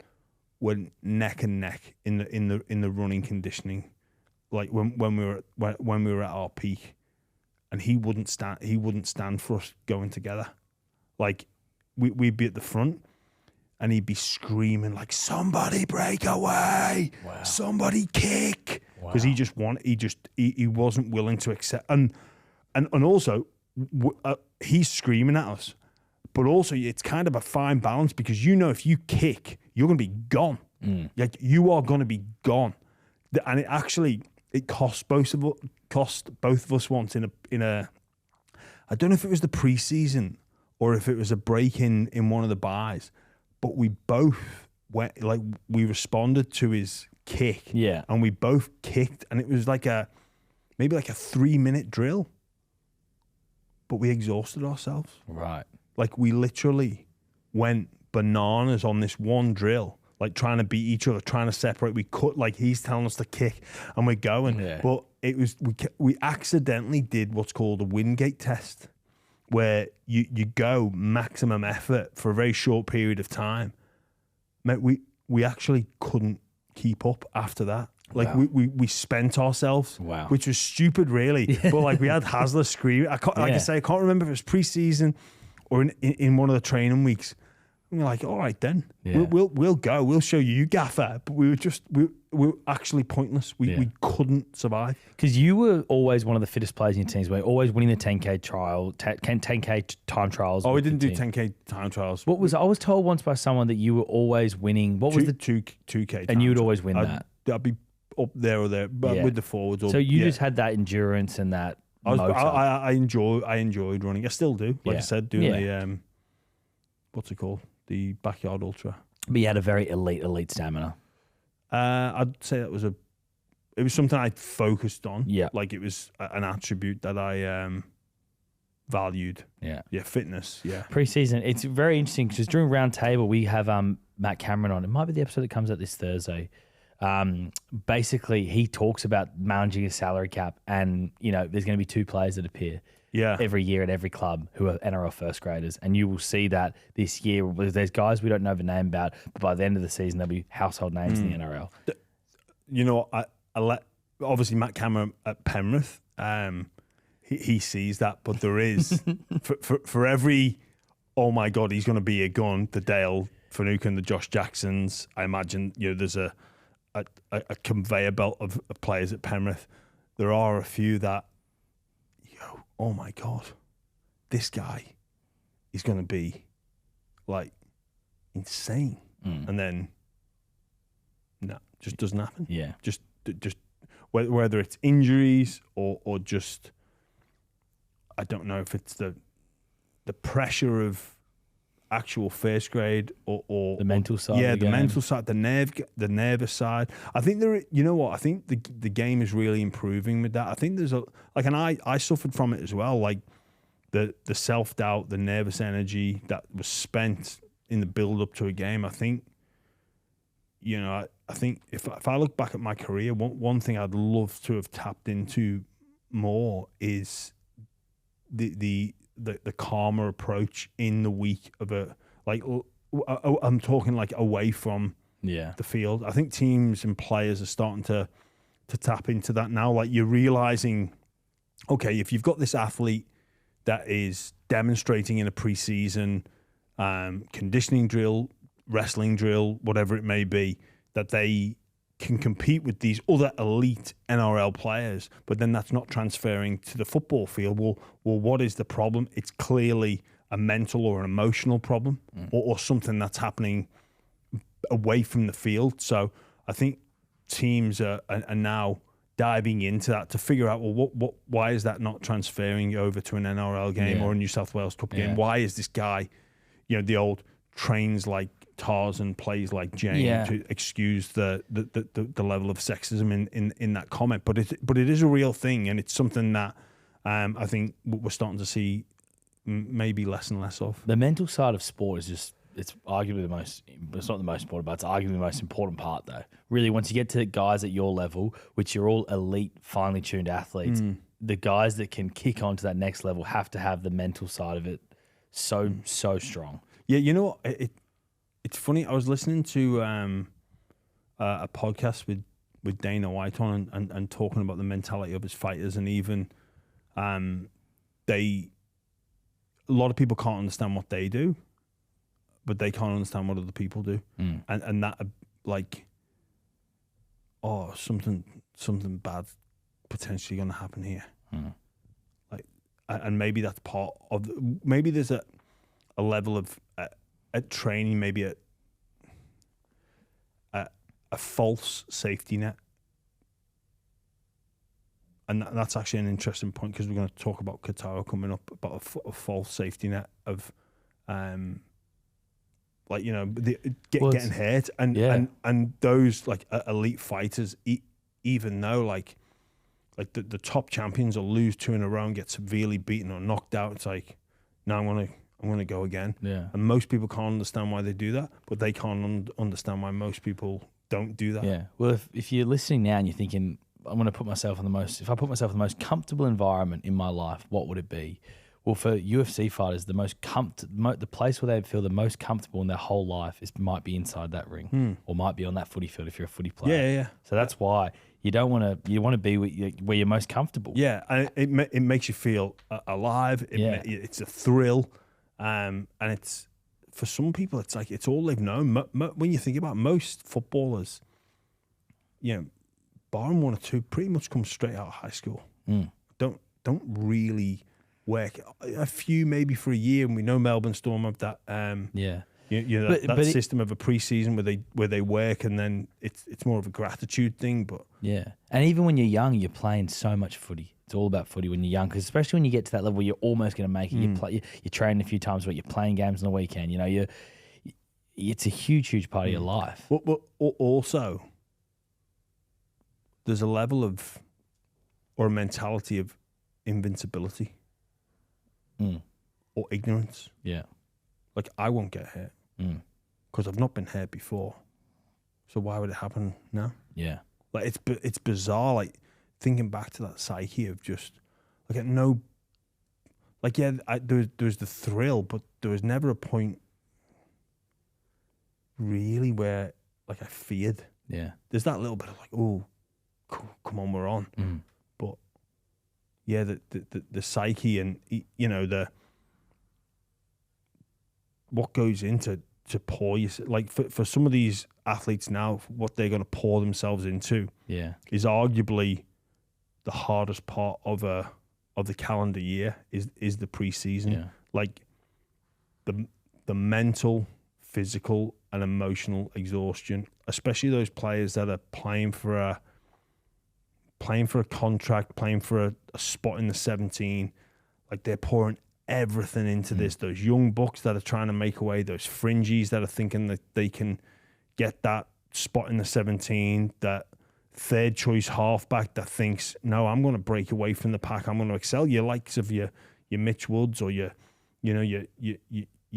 went neck and neck in the running conditioning, like when we were at our peak, and he wouldn't stand for us going together. Like we'd be at the front, and he'd be screaming like, "Somebody break away! Wow. Somebody kick!" Because he wasn't willing to accept, and also he's screaming at us. But also, it's kind of a fine balance because if you kick, you're going to be gone. Like you are going to be gone, and it cost both of us once in a. I don't know if it was the preseason or if it was a break in one of the buys, but we both went, like, we responded to his kick, and we both kicked, and it was like maybe like a 3-minute drill, but we exhausted ourselves. Right. Like, we literally went bananas on this one drill, like trying to beat each other, trying to separate. We cut, like, he's telling us to kick and we're going. Yeah. But it was, we accidentally did what's called a Wingate test, where you go maximum effort for a very short period of time. Mate, we actually couldn't keep up after that. Like, wow. we spent ourselves, wow, which was stupid, really. Yeah. But, like, we had Hasler screaming. I can't remember if it was pre-season or in one of the training weeks. And we're like, all right then, we'll go. We'll show you, Gaffer. But we were actually pointless. We couldn't survive. Because you were always one of the fittest players in your teams. We're always winning the 10K trial, 10K time trials. Oh, we didn't do 10K time trials. I was told once by someone that you were always winning. What was the 2K? And you would always win that. I'd be up there or there, but with the forwards. So you just had that endurance and that. I enjoyed running. I still do. Like I said, doing the what's it called? The backyard ultra. But you had a very elite stamina. I'd say it was something I focused on. Yeah. Like, it was an attribute that I valued. Yeah. Yeah, fitness. Yeah. Pre-season, it's very interesting because during round table we have Matt Cameron on. It might be the episode that comes out this Thursday. Basically, he talks about managing a salary cap, and there's going to be 2 players that appear every year at every club who are NRL first graders, and you will see that this year. There's guys we don't know the name about, but by the end of the season, there'll be household names in the NRL. Obviously Matt Cameron at Penrith, he sees that, but there is for every, oh my God, he's going to be a gun, the Dale Finucane, the Josh Jacksons. I imagine there's a conveyor belt of players at Penrith. There are a few that, oh my God, this guy is going to be, like, insane. And then No, just doesn't happen. Yeah. Just whether it's injuries or just, I don't know if it's the pressure of actual first grade or The mental side. yeah, of the the game. mental side, the nervous side. I think you know what? I think the game is really improving with that. I think there's and I suffered from it as well. Like the self-doubt, the nervous energy that was spent in the build-up to a game. I think, I think if I look back at my career, one thing I'd love to have tapped into more is the calmer approach in the week of I'm talking like away from the field. I think teams and players are starting to tap into that now. Like you're realizing, okay, if you've got this athlete that is demonstrating in a preseason conditioning drill, wrestling drill, whatever it may be, that they can compete with these other elite NRL players, but then that's not transferring to the football field. Well, what is the problem? It's clearly a mental or an emotional problem, or something that's happening away from the field. So I think teams are now diving into that to figure out, well, why is that not transferring over to an NRL game or a New South Wales Cup game? Why is this guy, the old trains like Tarzan, plays like Jane, to excuse the level of sexism in that comment, but it is a real thing, and it's something that I think we're starting to see maybe less and less of. The mental side of sport is just, it's arguably it's not the most important, but it's arguably the most important part though. Really, once you get to guys at your level, which you're all elite, finely tuned athletes, the guys that can kick on to that next level have to have the mental side of it so strong. Yeah, you know what? It's funny. I was listening to a podcast with Dana White on and talking about the mentality of his fighters, and even a lot of people can't understand what they do, but they can't understand what other people do, and that something bad potentially going to happen here, and maybe that's part of maybe there's a level of at training, maybe a false safety net, and that's actually an interesting point, because we're going to talk about Katoa coming up, about a false safety net of getting hurt, and those like elite fighters, even though like the top champions will lose 2 in a row and get severely beaten or knocked out, it's like, no, I'm going to go again. Yeah. And most people can't understand why they do that, but they can't understand why most people don't do that. Yeah. Well, if you're listening now and you're thinking, I'm going to put myself in if I put myself in the most comfortable environment in my life, what would it be? Well, for UFC fighters, the place where they feel the most comfortable in their whole life might be inside that ring, or might be on that footy field if you're a footy player. Yeah. So that's why you want to be where you're most comfortable. Yeah, and it makes you feel alive. It's a thrill. And it's, for some people, it's like it's all they've known. When you think about it, most footballers, barring 1 or 2, pretty much come straight out of high school. Don't really work. A few maybe for a year, and we know Melbourne Storm have that. That system of a pre-season where they work, and then it's more of a gratitude thing. But and even when you're young, you're playing so much footy. It's all about footy when you're young, because especially when you get to that level where you're almost going to make it. You're training a few times, but you're playing games on the weekend. It's a huge part of your life. But also, there's a level of, or a mentality of, invincibility or ignorance. Yeah, like I won't get hurt because I've not been hurt before. So why would it happen now? Yeah, like it's bizarre. Like, thinking back to that psyche of just like at no, like there was the thrill, but there was never a point really where like I feared. Yeah, there's that little bit of like, oh, come on, we're on. But yeah, the psyche and what goes into to pour you, like for some of these athletes now, what they're going to pour themselves into is arguably the hardest part of the calendar year is the preseason. Like the mental, physical and emotional exhaustion, especially those players that are playing for a contract, playing for a spot in the 17. Like, they're pouring everything into this. Those young bucks that are trying to make away, those fringies that are thinking that they can get that spot in the 17, that third choice halfback that thinks, no, I'm going to break away from the pack. I'm going to excel. Your likes of your Mitch Woods or your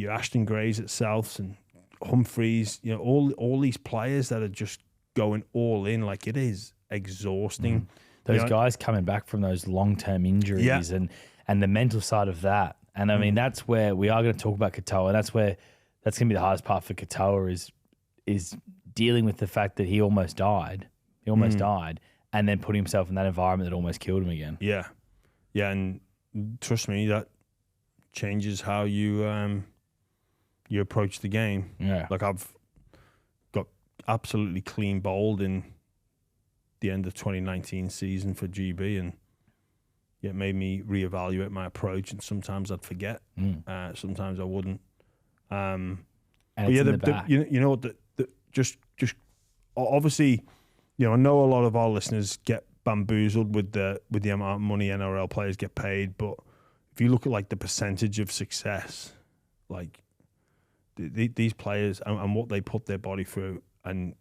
Ashton Grays at Souths and Humphreys, all these players that are just going all in. Like, it is exhausting. Those guys coming back from those long-term injuries and the mental side of that. And I mean, that's where we are going to talk about Katoa. That's going to be the hardest part for Katoa is dealing with the fact that he almost died. He almost died, and then putting himself in that environment that almost killed him again. Yeah. Yeah, and trust me, that changes how you approach the game. Yeah. Like, I've got absolutely clean bowled in the end of 2019 season for GB, and it made me reevaluate my approach, and sometimes I'd forget. Sometimes I wouldn't. And but it's yeah, in the back. you know what, just obviously, I know a lot of our listeners get bamboozled with the amount of money NRL players get paid, but if you look at like the percentage of success, like these players and what they put their body through, and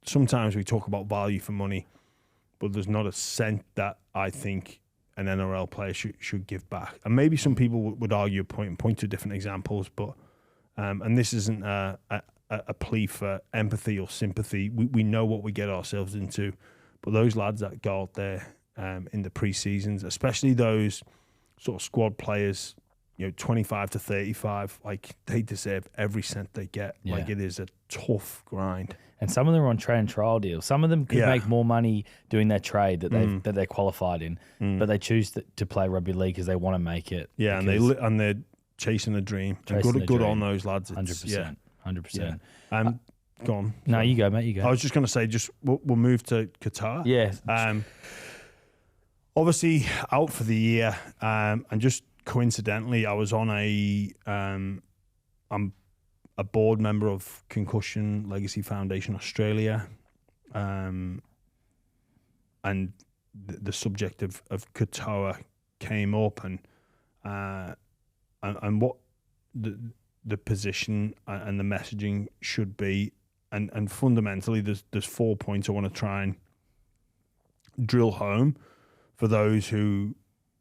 sometimes we talk about value for money, but there's not a cent that I think an NRL player should give back. And maybe some people would argue point to different examples, but and this isn't a plea for empathy or sympathy. We know what we get ourselves into, but those lads that go out there in the pre-seasons, especially those sort of squad players, 25 to 35, like, they deserve every cent they get. Yeah. Like, it is a tough grind. And some of them are on trade and trial deals. Some of them could make more money doing their trade that they're qualified in, but they choose to play rugby league because they want to make it. Yeah, and they're chasing a dream. Good on those lads. 100%. 100%. Go on. No, you go, mate. You go. I was just going to say, we'll move to Qatar. Yeah. Obviously out for the year, and just coincidentally, I was on I'm a board member of Concussion Legacy Foundation Australia, and the subject of Katoa came up, and what the position and the messaging should be, and fundamentally, there's 4 points I want to try and drill home for those who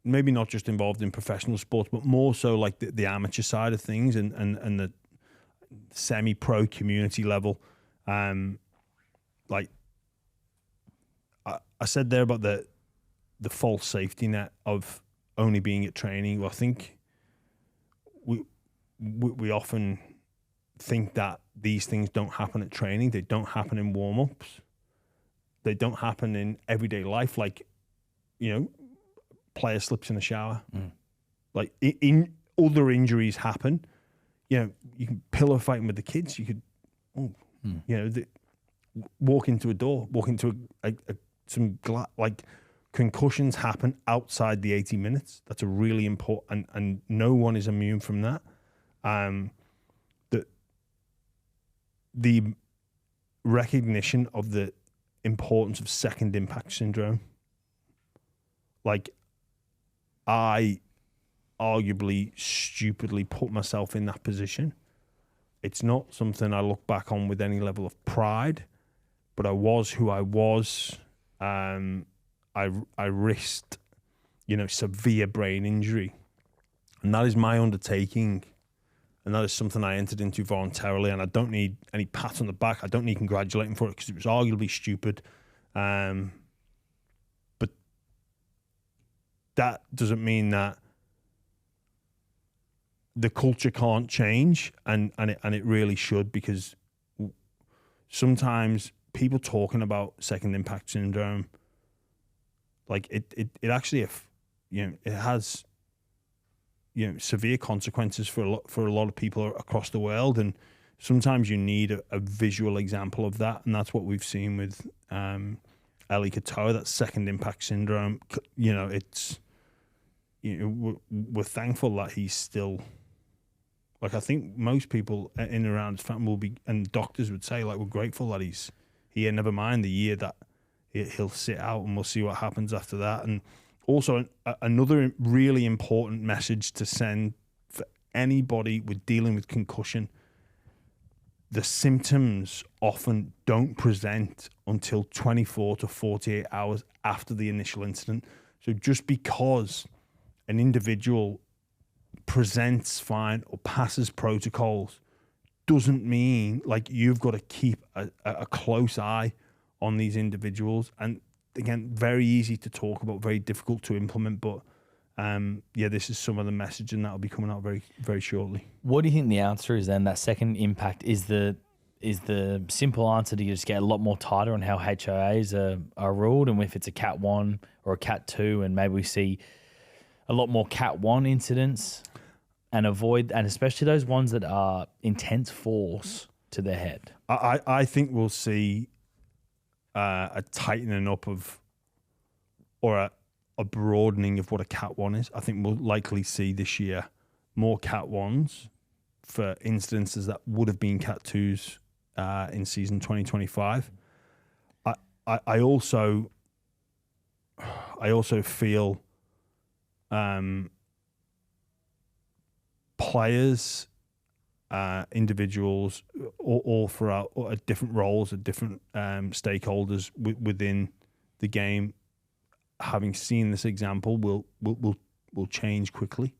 maybe not just involved in professional sports, but more so like the amateur side of things and the semi-pro community level. Like I said there about the false safety net of only being at training. Well, I think we often think that these things don't happen at training. They don't happen in warm-ups. They don't happen in everyday life. Like, player slips in the shower. Like, in other injuries happen. You can pillow fighting with the kids. You could, walk into a door, walk into like, concussions happen outside the 80 minutes. That's a really important, and no one is immune from that. The recognition of the importance of second impact syndrome. Like, I arguably stupidly put myself in that position. It's not something I look back on with any level of pride, but I was who I was. I risked, severe brain injury, and that is my undertaking, and that is something I entered into voluntarily. And I don't need any pat on the back. I don't need congratulating for it because it was arguably stupid. But that doesn't mean that the culture can't change, and it really should, because sometimes people talking about second impact syndrome, like it actually, it has severe consequences for a lot of people across the world, and sometimes you need a visual example of that, and that's what we've seen with Eli Katoa, that second impact syndrome. It's we're thankful that he's still Like I think most people in and around his family will be, and doctors would say, like, we're grateful that he's here. Never mind the year that he'll sit out, and we'll see what happens after that. And also another really important message to send for anybody with dealing with concussion: the symptoms often don't present until 24 to 48 hours after the initial incident. So just because an individual presents fine or passes protocols doesn't mean, like, you've got to keep a close eye on these individuals. And again, very easy to talk about, very difficult to implement, but this is some of the messaging that will be coming out very, very shortly. What do you think the answer is then? That second impact is the simple answer to just get a lot more tighter on how HIAs are ruled, and if it's a Cat 1 or a Cat 2, and maybe we see a lot more Cat 1 incidents and especially those ones that are intense force to the head. I think we'll see a tightening up of, or a broadening of what a Cat 1 is. I think we'll likely see this year more Cat 1s for incidences that would have been Cat 2s in season 2025. I also feel players, individuals, all throughout at different roles, at different stakeholders within the game, having seen this example, will change quickly,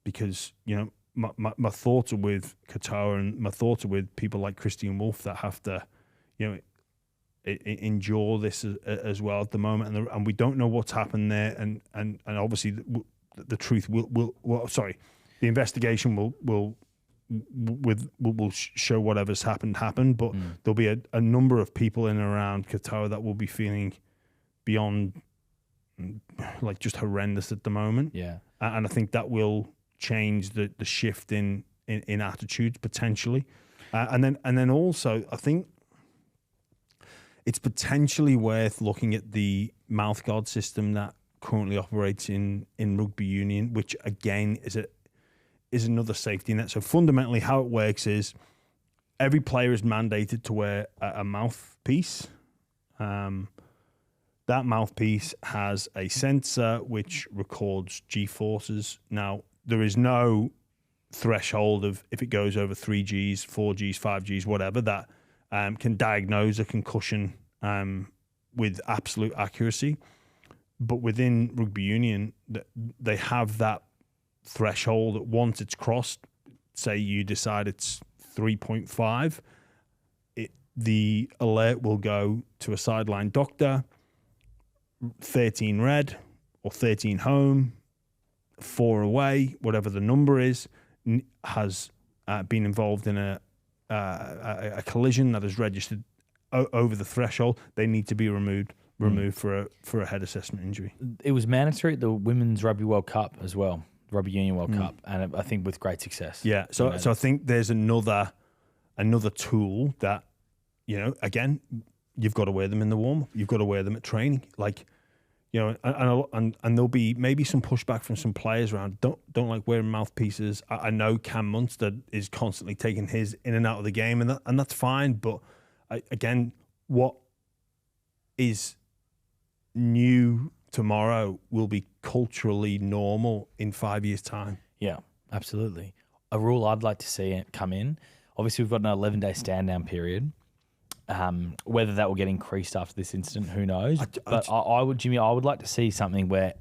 because my thoughts are with Katoa, and my thoughts are with people like Christian Wolf that have to endure this as well at the moment, and we don't know what's happened there, and obviously the truth will the investigation will show whatever's happened, but there'll be a number of people in and around Katoa that will be feeling beyond, like, just horrendous at the moment. Yeah, and I think that will change the shift in attitudes potentially, and then also I think it's potentially worth looking at the mouthguard system that currently operates in rugby union, which again is another safety net. So fundamentally, how it works is every player is mandated to wear a mouthpiece. That mouthpiece has a sensor which records G-forces. Now, there is no threshold of, if it goes over 3Gs, 4Gs, 5Gs, whatever, that can diagnose a concussion with absolute accuracy. But within rugby union, they have that threshold that once it's crossed, say you decide it's 3.5, the alert will go to a sideline doctor, 13 red or 13 home, 4 away, whatever the number is, has been involved in a collision that is registered over the threshold. They need to be removed for a head assessment injury. It was mandatory at the Women's Rugby World Cup as well, Rugby Union World Cup, and I think with great success. Yeah, so I think there's another tool that, again, you've got to wear them in the warm-up. You've got to wear them at training. Like, and there'll be maybe some pushback from some players around don't like wearing mouthpieces. I know Cam Munster is constantly taking his in and out of the game, and that's fine. But again, what is new tomorrow will be culturally normal in 5 years' time. Yeah, absolutely. A rule I'd like to see it come in. Obviously, we've got an 11-day stand-down period. Whether that will get increased after this incident, who knows? I would like to see something where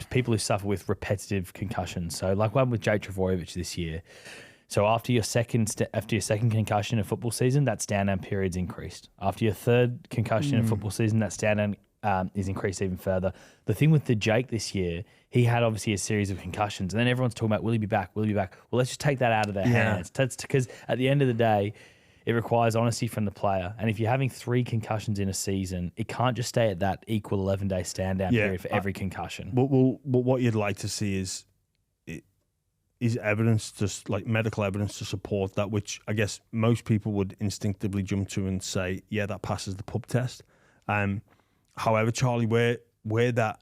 people who suffer with repetitive concussions, so like one with Jay Travojevic this year. So after your second concussion in football season, that stand-down period's increased. After your third concussion in football season, that stand-down is increased even further. The thing with the Jake this year, he had obviously a series of concussions, and then everyone's talking about, will he be back? Will he be back? Well, let's just take that out of their hands. Because at the end of the day, it requires honesty from the player. And if you're having 3 concussions in a season, it can't just stay at that equal 11-day stand-down period for every concussion. Well, what you'd like to see is evidence, just like medical evidence to support that, which I guess most people would instinctively jump to and say, yeah, that passes the pub test. However, Charlie, where that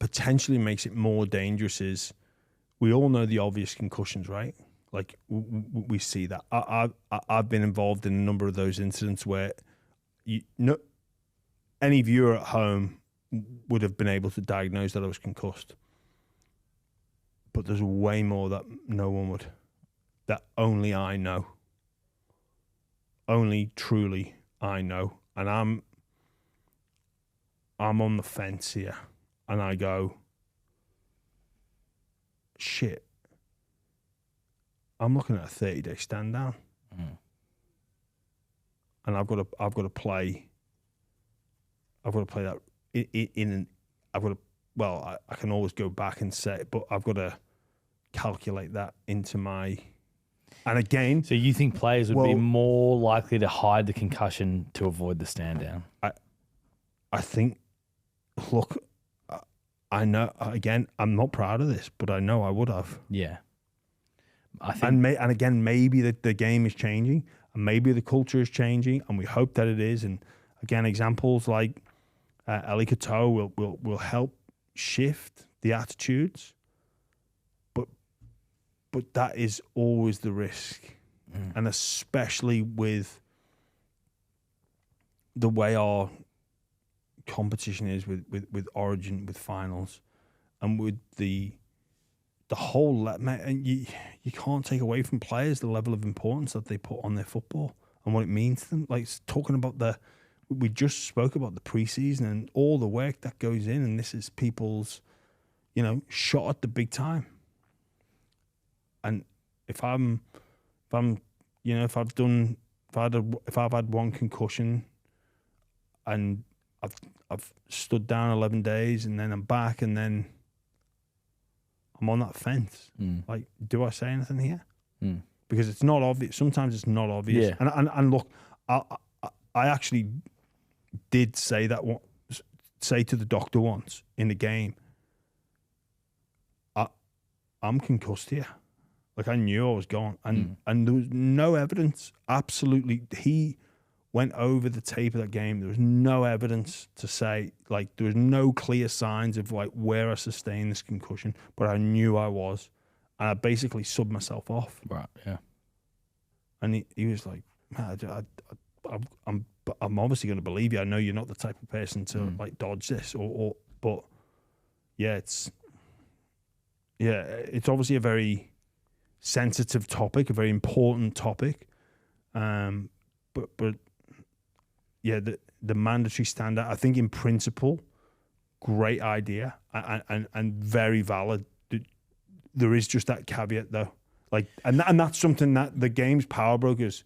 potentially makes it more dangerous is we all know the obvious concussions, right? Like we see that. I've been involved in a number of those incidents where any viewer at home would have been able to diagnose that I was concussed. But there's way more that no one would. That only I know. Only truly I know. And I'm on the fence here. And I go, shit. I'm looking at a 30-day stand down. Mm. And I've got to play that I can always go back and say, but I've got to calculate that into my. And again, so you think players would be more likely to hide the concussion to avoid the stand down? I think. Look, I know. Again, I'm not proud of this, but I know I would have. Yeah. I think, and again, maybe the game is changing, and maybe the culture is changing, and we hope that it is. And again, examples like Eli Katoa will help shift the attitudes, but that is always the risk, and especially with the way our competition is with Origin, with finals, and with the whole, and you can't take away from players the level of importance that they put on their football and what it means to them. Like talking about we just spoke about the preseason and all the work that goes in, and this is people's, shot at the big time. And if I've had one concussion and I've stood down 11 days and then I'm back and then I'm on that fence. Like, do I say anything here? Because it's not obvious. Sometimes it's not obvious. Yeah. And look, I actually did say to the doctor once in the game, I'm concussed here. Like, I knew I was gone. And there was no evidence. Absolutely. He went over the tape of that game. There was no evidence to say, like, there was no clear signs of, like, where I sustained this concussion, but I knew I was. And I basically subbed myself off. Right, yeah. And he was like, man, I'm obviously going to believe you. I know you're not the type of person to, like, dodge this. But, yeah, it's obviously a very sensitive topic, a very important topic. But yeah, the mandatory standout, I think in principle, great idea and very valid. There is just that caveat though, like, and that's something that the game's power brokers,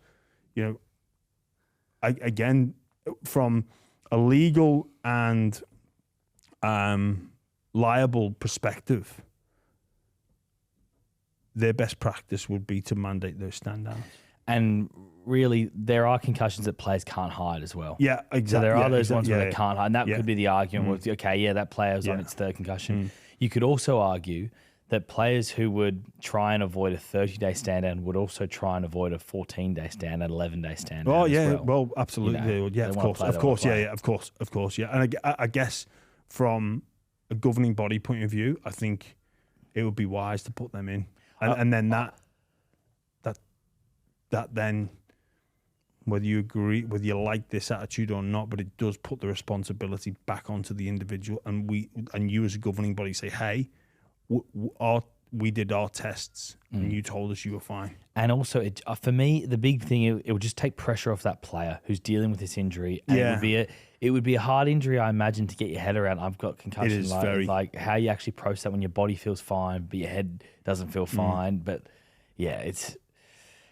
again, from a legal and liable perspective, their best practice would be to mandate those stand-downs. And really, there are concussions that players can't hide as well. Yeah, exactly. So there are those ones where they can't hide. And that could be the argument with, okay, yeah, that player was on its third concussion. You could also argue that players who would try and avoid a 30-day stand-down would also try and avoid a 14-day stand-down, 11-day stand-down. Oh, yeah, well, absolutely. Yeah, of course, yeah. And I guess from a governing body point of view, I think it would be wise to put them in. And then that then, whether you agree, whether you like this attitude or not, but it does put the responsibility back onto the individual, and you as a governing body say, hey, we did our tests and you told us you were fine. And also, for me, the big thing, it would just take pressure off that player who's dealing with this injury. And it would be a hard injury, I imagine, to get your head around. I've got concussion. It is like how you actually process that when your body feels fine, but your head doesn't feel fine. But yeah,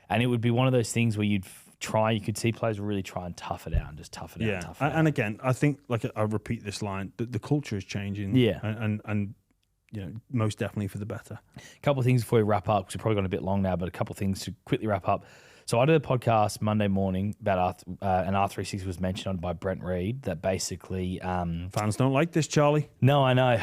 and it would be one of those things where you could see players really try and tough it out and just tough it out. And again, I think, like I repeat this line, the culture is changing. Yeah. And most definitely for the better. A couple of things before we wrap up, because we've probably gone a bit long now, but a couple of things to quickly wrap up. So I did a podcast Monday morning about an R360 was mentioned on by Brent Reed that basically... fans don't like this, Charlie. No, I know.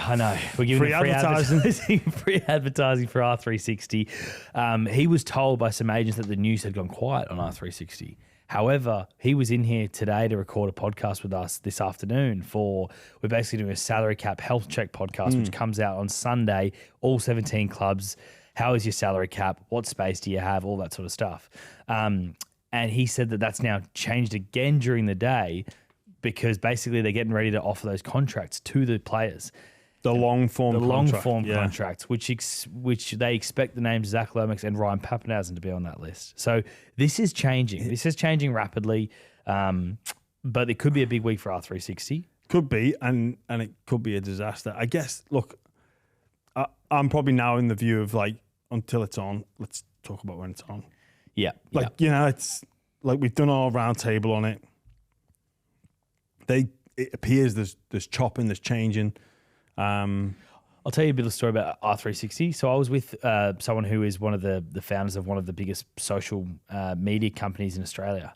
We're giving free advertising. Free advertising for R360. He was told by some agents that the news had gone quiet on R360. However, he was in here today to record a podcast with us this afternoon we're basically doing a salary cap health check podcast, which comes out on Sunday, all 17 clubs. How is your salary cap? What space do you have? All that sort of stuff. And he said that that's now changed again during the day because basically they're getting ready to offer those contracts to the players. The long form contracts, which they expect the names Zach Lomax and Ryan Papenhuyzen to be on that list. So this is changing. This is changing rapidly, but it could be a big week for R360. Could be, and it could be a disaster. I guess. Look, I'm probably now in the view of like until it's on, let's talk about when it's on. Yeah, it's like we've done our round table on it. It appears there's chopping, there's changing. I'll tell you a bit of a story about R360. So I was with someone who is one of the founders of one of the biggest social media companies in Australia.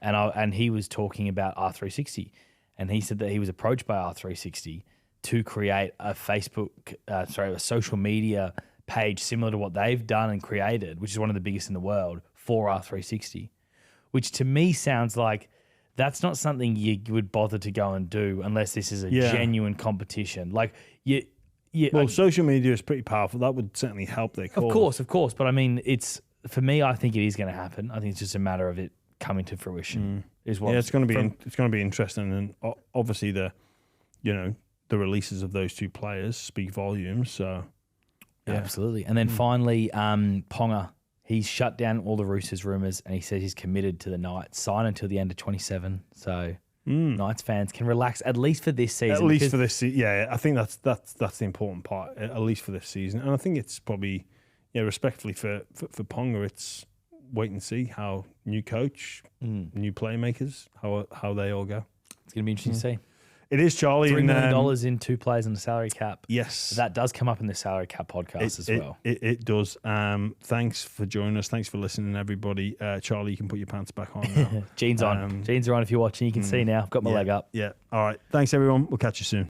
And he was talking about R360. And he said that he was approached by R360 to create a a social media page similar to what they've done and created, which is one of the biggest in the world, for R360. Which to me sounds like that's not something you would bother to go and do unless this is a genuine competition. Like social media is pretty powerful. That would certainly help their cause. Of course. But I mean, for me, I think it is going to happen. I think it's just a matter of it coming to fruition. It's going to be interesting, and obviously the releases of those two players speak volumes. So absolutely. And then finally, Ponga. He's shut down all the Roosters rumours and he says he's committed to the Knights, sign until the end of 27. So Knights fans can relax at least for this season. At least for this season, yeah. I think that's the important part, at least for this season. And I think it's probably, respectfully for Ponga, it's wait and see how new coach, new playmakers, how they all go. It's going to be interesting to see. It is, Charlie. $3 million in 2 players on the salary cap. Yes. That does come up in the salary cap podcast as well. It does. Thanks for joining us. Thanks for listening, everybody. Charlie, you can put your pants back on now. Jeans on. Jeans are on if you're watching. You can see now. I've got my leg up. Yeah. All right. Thanks, everyone. We'll catch you soon.